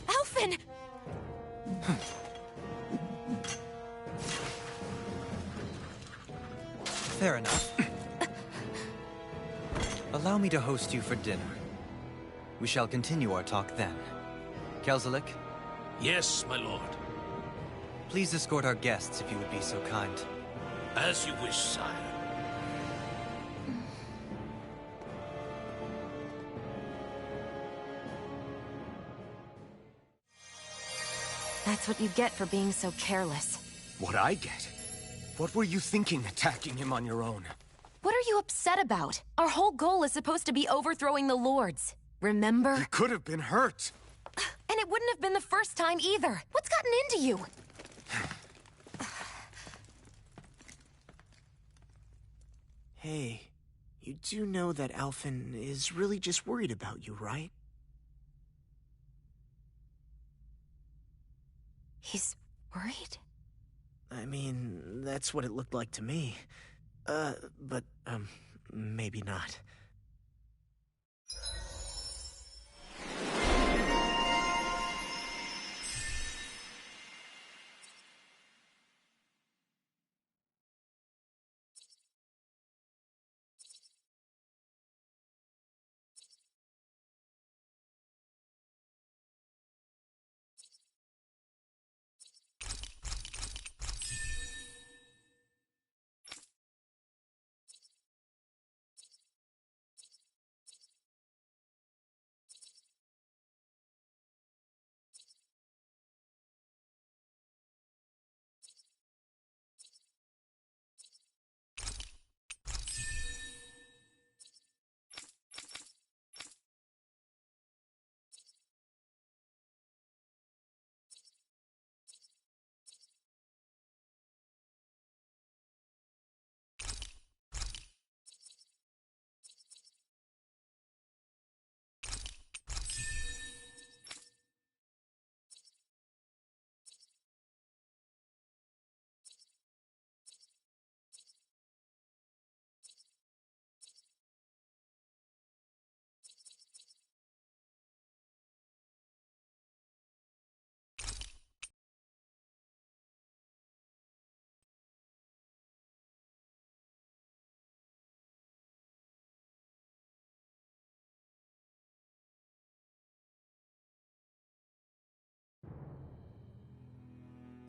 Alphen! Fair enough. Allow me to host you for dinner. We shall continue our talk then. Kelzelik? Yes, my lord. Please escort our guests if you would be so kind. As you wish, sire. That's what you get for being so careless. What I get? What were you thinking attacking him on your own? What are you upset about? Our whole goal is supposed to be overthrowing the Lords. Remember? He could have been hurt. And it wouldn't have been the first time either. What's gotten into you? Hey, you do know that Alphen is really just worried about you, right? He's worried? I mean, that's what it looked like to me. But maybe not.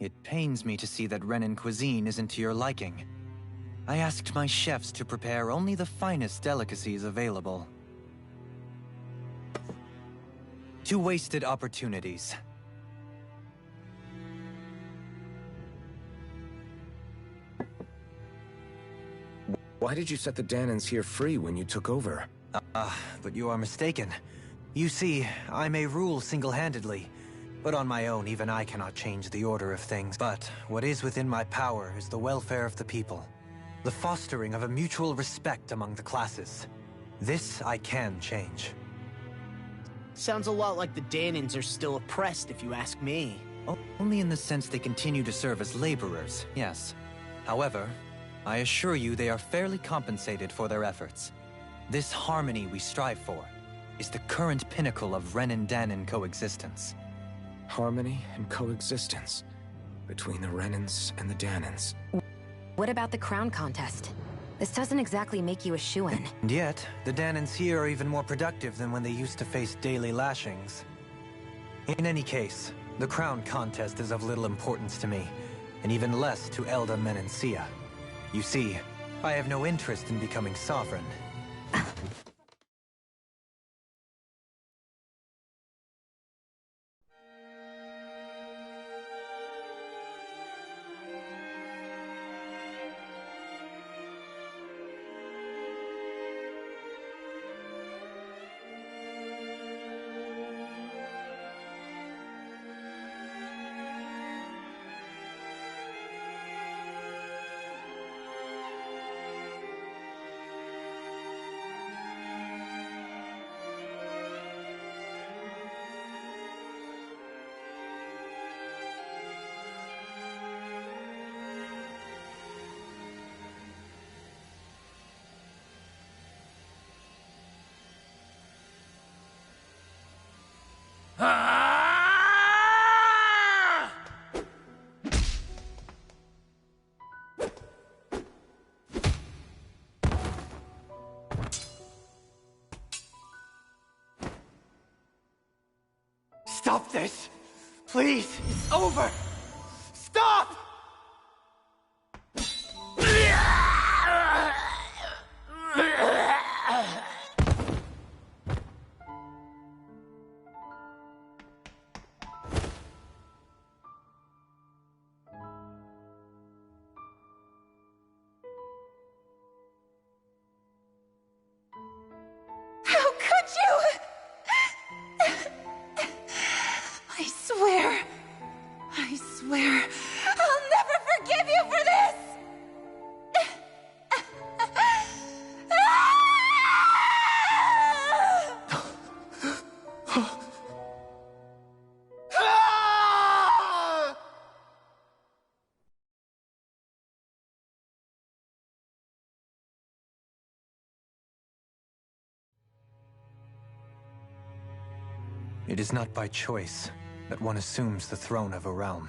It pains me to see that Renan cuisine isn't to your liking. I asked my chefs to prepare only the finest delicacies available. 2 wasted opportunities. Why did you set the Danans here free when you took over? But you are mistaken. You see, I may rule single-handedly, but on my own, even I cannot change the order of things. But what is within my power is the welfare of the people, the fostering of a mutual respect among the classes. This I can change. Sounds a lot like the Danans are still oppressed, if you ask me. Only in the sense they continue to serve as laborers, yes. However, I assure you they are fairly compensated for their efforts. This harmony we strive for is the current pinnacle of Renan-Danan coexistence. Harmony and coexistence between the Renans and the Danans. What about the crown contest? This doesn't exactly make you a shoo-in. And yet, the Danans here are even more productive than when they used to face daily lashings. In any case, the crown contest is of little importance to me, and even less to Elda Menancia. You see, I have no interest in becoming sovereign. Stop this! Please! It's over! Stop! How could you? I swear, I'll never forgive you for this! It is not by choice that one assumes the throne of a realm.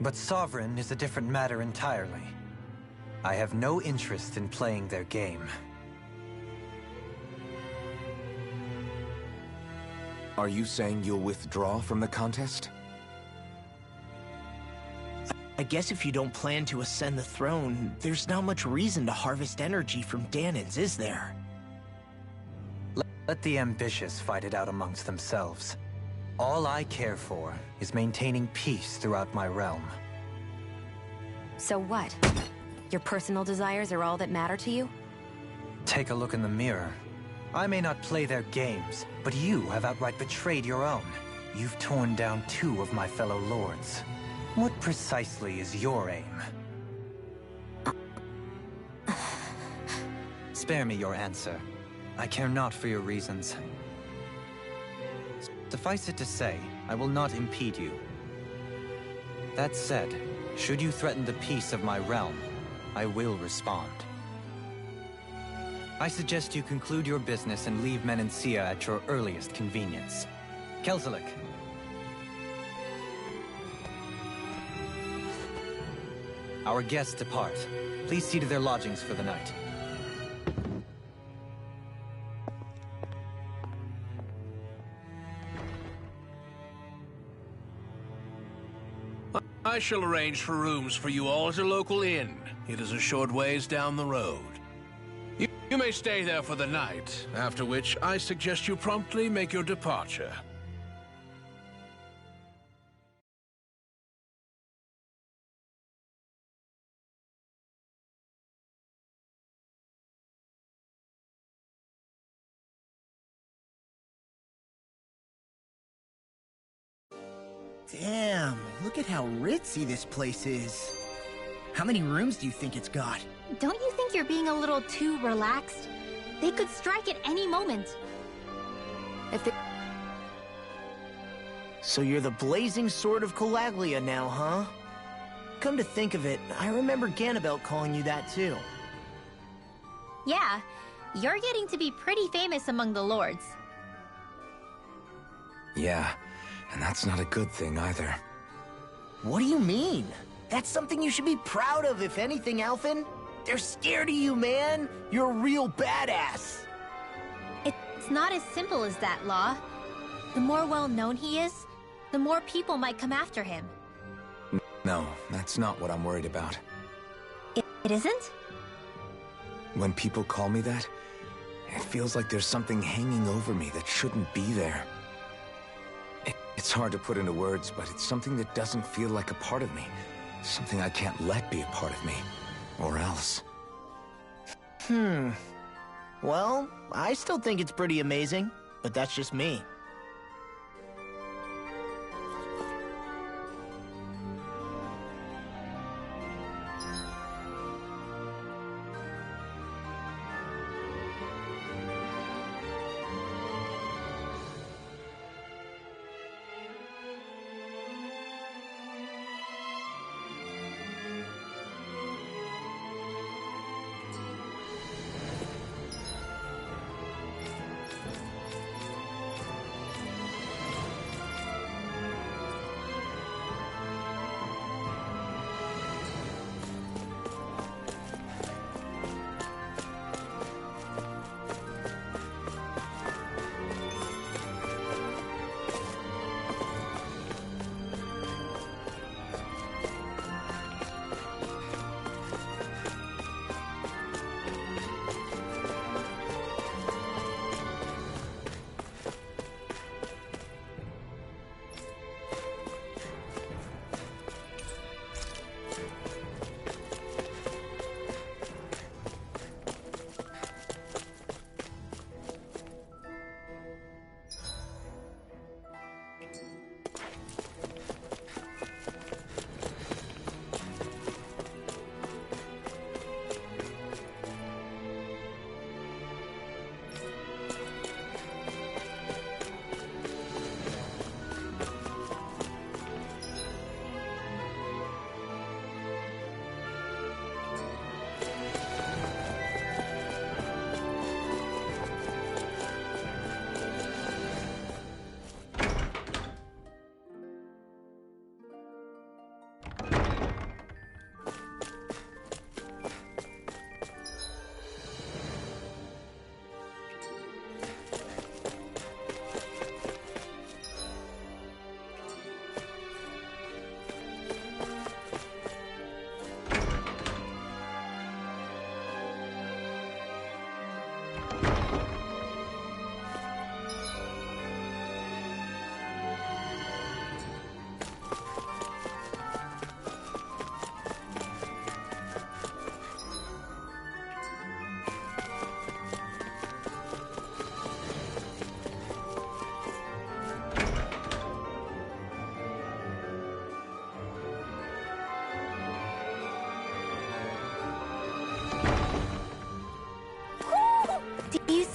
But sovereign is a different matter entirely. I have no interest in playing their game. Are you saying you'll withdraw from the contest? I guess if you don't plan to ascend the throne, there's not much reason to harvest energy from Danins, is there? Let the ambitious fight it out amongst themselves. All I care for is maintaining peace throughout my realm. So what? Your personal desires are all that matter to you? Take a look in the mirror. I may not play their games, but you have outright betrayed your own. You've torn down 2 of my fellow lords. What precisely is your aim? Spare me your answer. I care not for your reasons. Suffice it to say, I will not impede you. That said, should you threaten the peace of my realm, I will respond. I suggest you conclude your business and leave Menancia at your earliest convenience. Kelzelik. Our guests depart. Please see to their lodgings for the night. I shall arrange for rooms for you all at a local inn. It is a short ways down the road. You may stay there for the night, after which I suggest you promptly make your departure. Damn, look at how ritzy this place is. How many rooms do you think it's got? Don't you think you're being a little too relaxed? They could strike at any moment. If they... So you're the blazing sword of Calaglia now, huh? Come to think of it, I remember Ganabelt calling you that too. Yeah, you're getting to be pretty famous among the lords. Yeah, and that's not a good thing either. What do you mean? That's something you should be proud of, if anything, Alphen. They're scared of you, man. You're a real badass. It's not as simple as that, Law. The more well-known he is, the more people might come after him. No, that's not what I'm worried about. It isn't? When people call me that, it feels like there's something hanging over me that shouldn't be there. It's hard to put into words, but it's something that doesn't feel like a part of me. Something I can't let be a part of me. Or else. Well, I still think it's pretty amazing, but that's just me.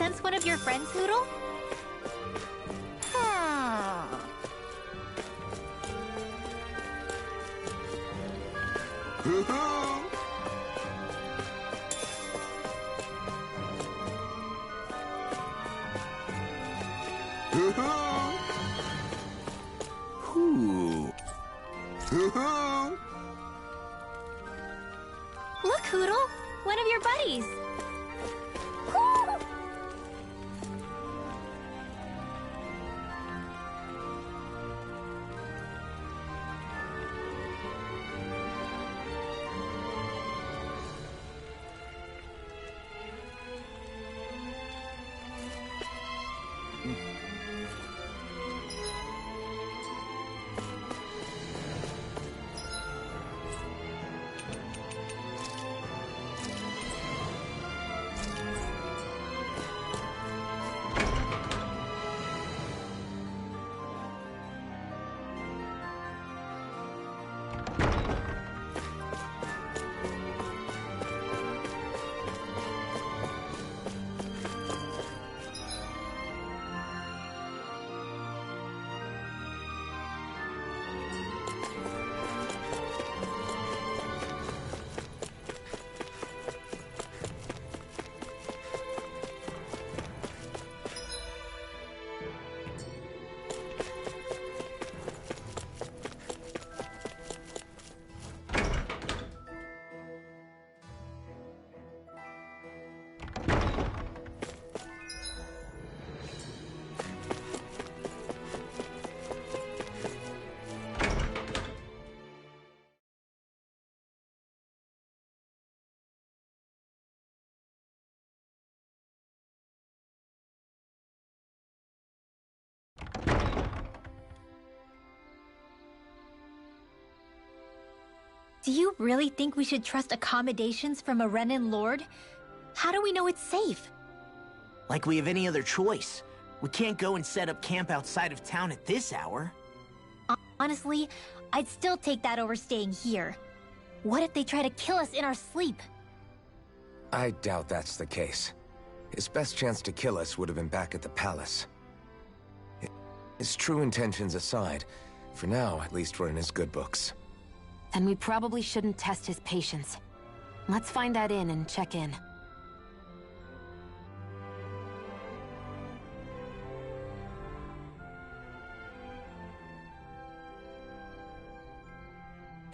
sense one of your friends, Hoodle? Look, Hoodle! One of your buddies! Do you really think we should trust accommodations from a Renin Lord? How do we know it's safe? Like we have any other choice. We can't go and set up camp outside of town at this hour. Honestly, I'd still take that over staying here. What if they try to kill us in our sleep? I doubt that's the case. His best chance to kill us would have been back at the palace. His true intentions aside, for now, at least we're in his good books. Then we probably shouldn't test his patience. Let's find that inn and check in.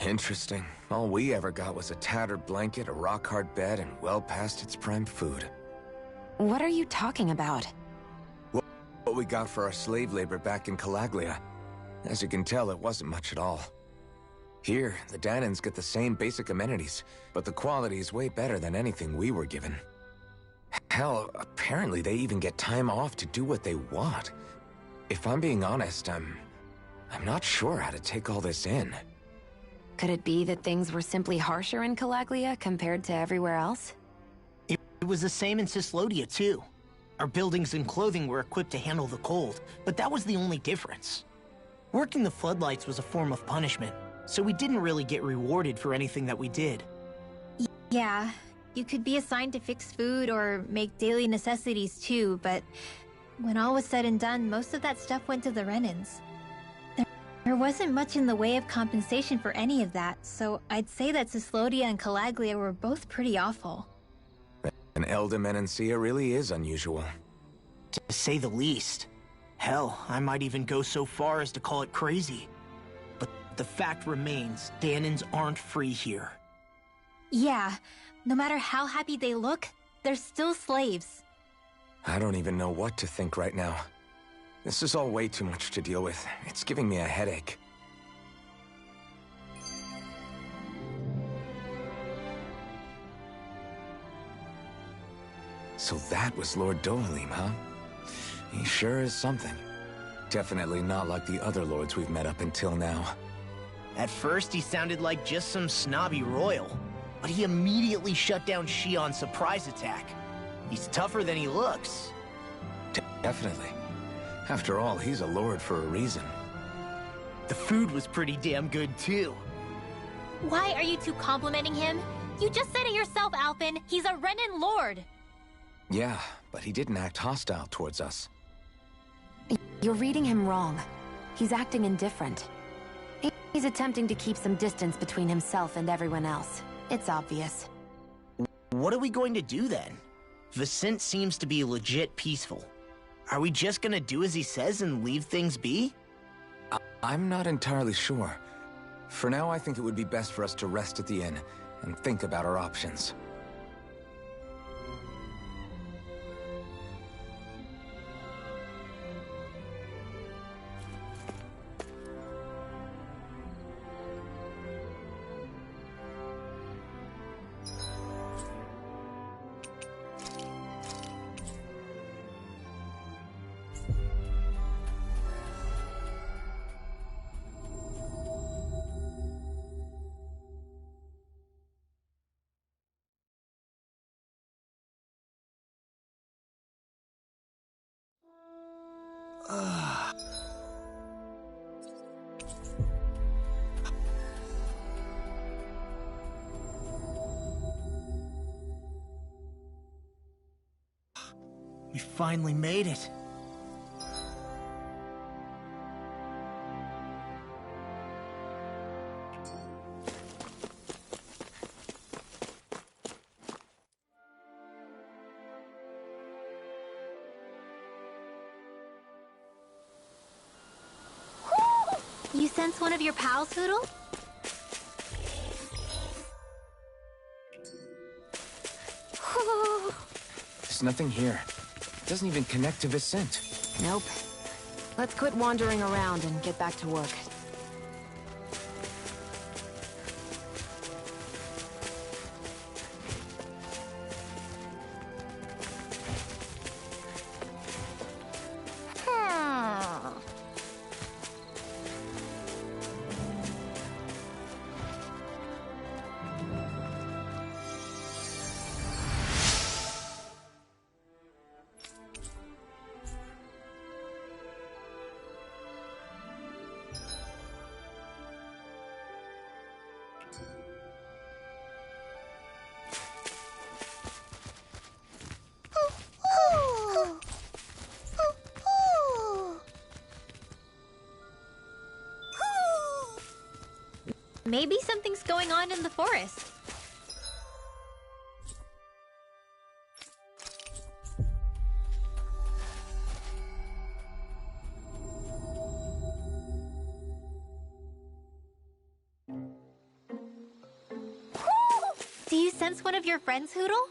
Interesting. All we ever got was a tattered blanket, a rock-hard bed, and well past its prime food. What are you talking about? What we got for our slave labor back in Calaglia. As you can tell, it wasn't much at all. Here, the Danans get the same basic amenities, but the quality is way better than anything we were given. Hell, apparently they even get time off to do what they want. If I'm being honest, I'm not sure how to take all this in. Could it be that things were simply harsher in Calaglia compared to everywhere else? It was the same in Cyslodia, too. Our buildings and clothing were equipped to handle the cold, but that was the only difference. Working the floodlights was a form of punishment, so we didn't really get rewarded for anything that we did. Yeah, you could be assigned to fix food or make daily necessities too, but when all was said and done, most of that stuff went to the Renins. There wasn't much in the way of compensation for any of that, so I'd say that Cyslodia and Calaglia were both pretty awful. And Elda Menancia really is unusual. To say the least. Hell, I might even go so far as to call it crazy. But the fact remains, Danans aren't free here. Yeah, no matter how happy they look, they're still slaves. I don't even know what to think right now. This is all way too much to deal with. It's giving me a headache. So that was Lord Dohalim, huh? He sure is something. Definitely not like the other lords we've met up until now. At first, he sounded like just some snobby royal, but he immediately shut down Shion's surprise attack. He's tougher than he looks. Definitely. After all, he's a lord for a reason. The food was pretty damn good, too. Why are you two complimenting him? You just said it yourself, Alphen. He's a Renin Lord. Yeah, but he didn't act hostile towards us. You're reading him wrong. He's acting indifferent. He's attempting to keep some distance between himself and everyone else. It's obvious. What are we going to do then? Vicent seems to be legit peaceful. Are we just gonna do as he says and leave things be? I'm not entirely sure. For now, I think it would be best for us to rest at the inn and think about our options. We finally made it. You sense one of your pals, Hoodle? There's nothing here. It doesn't even connect to Vicent. Nope. Let's quit wandering around and get back to work. Maybe something's going on in the forest. Do you sense one of your friends, Hoodle?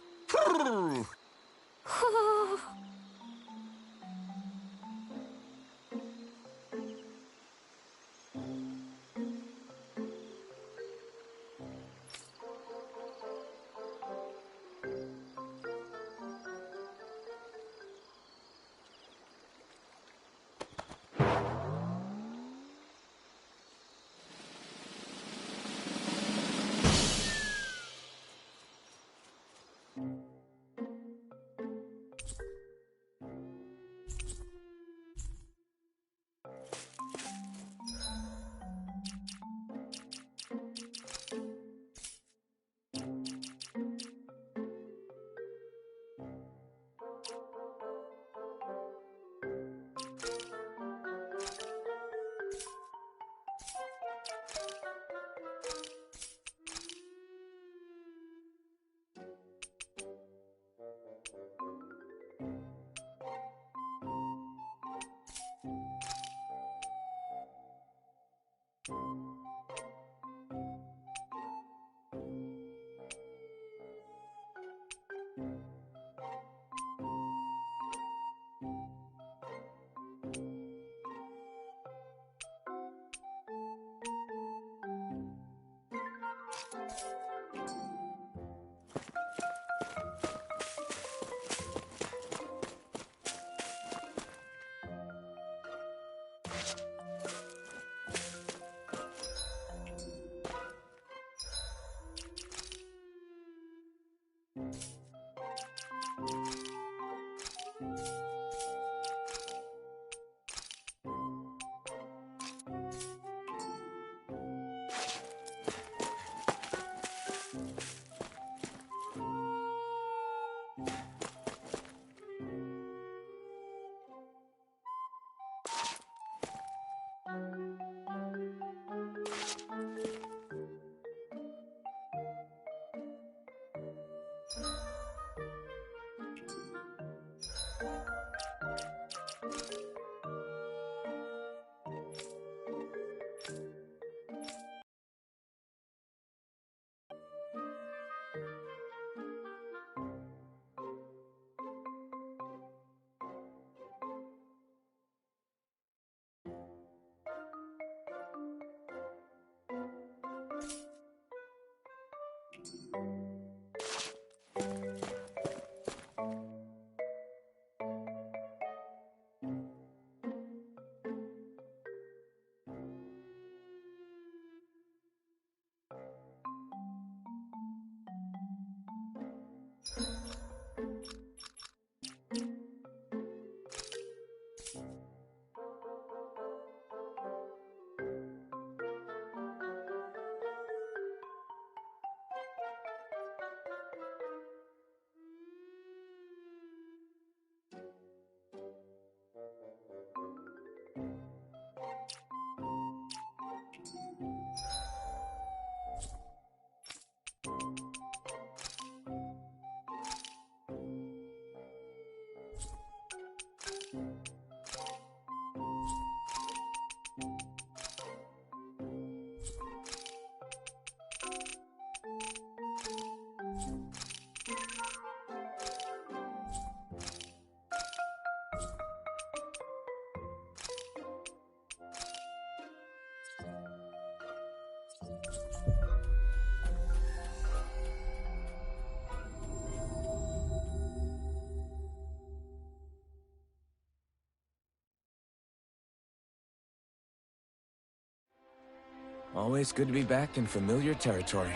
Always good to be back in familiar territory.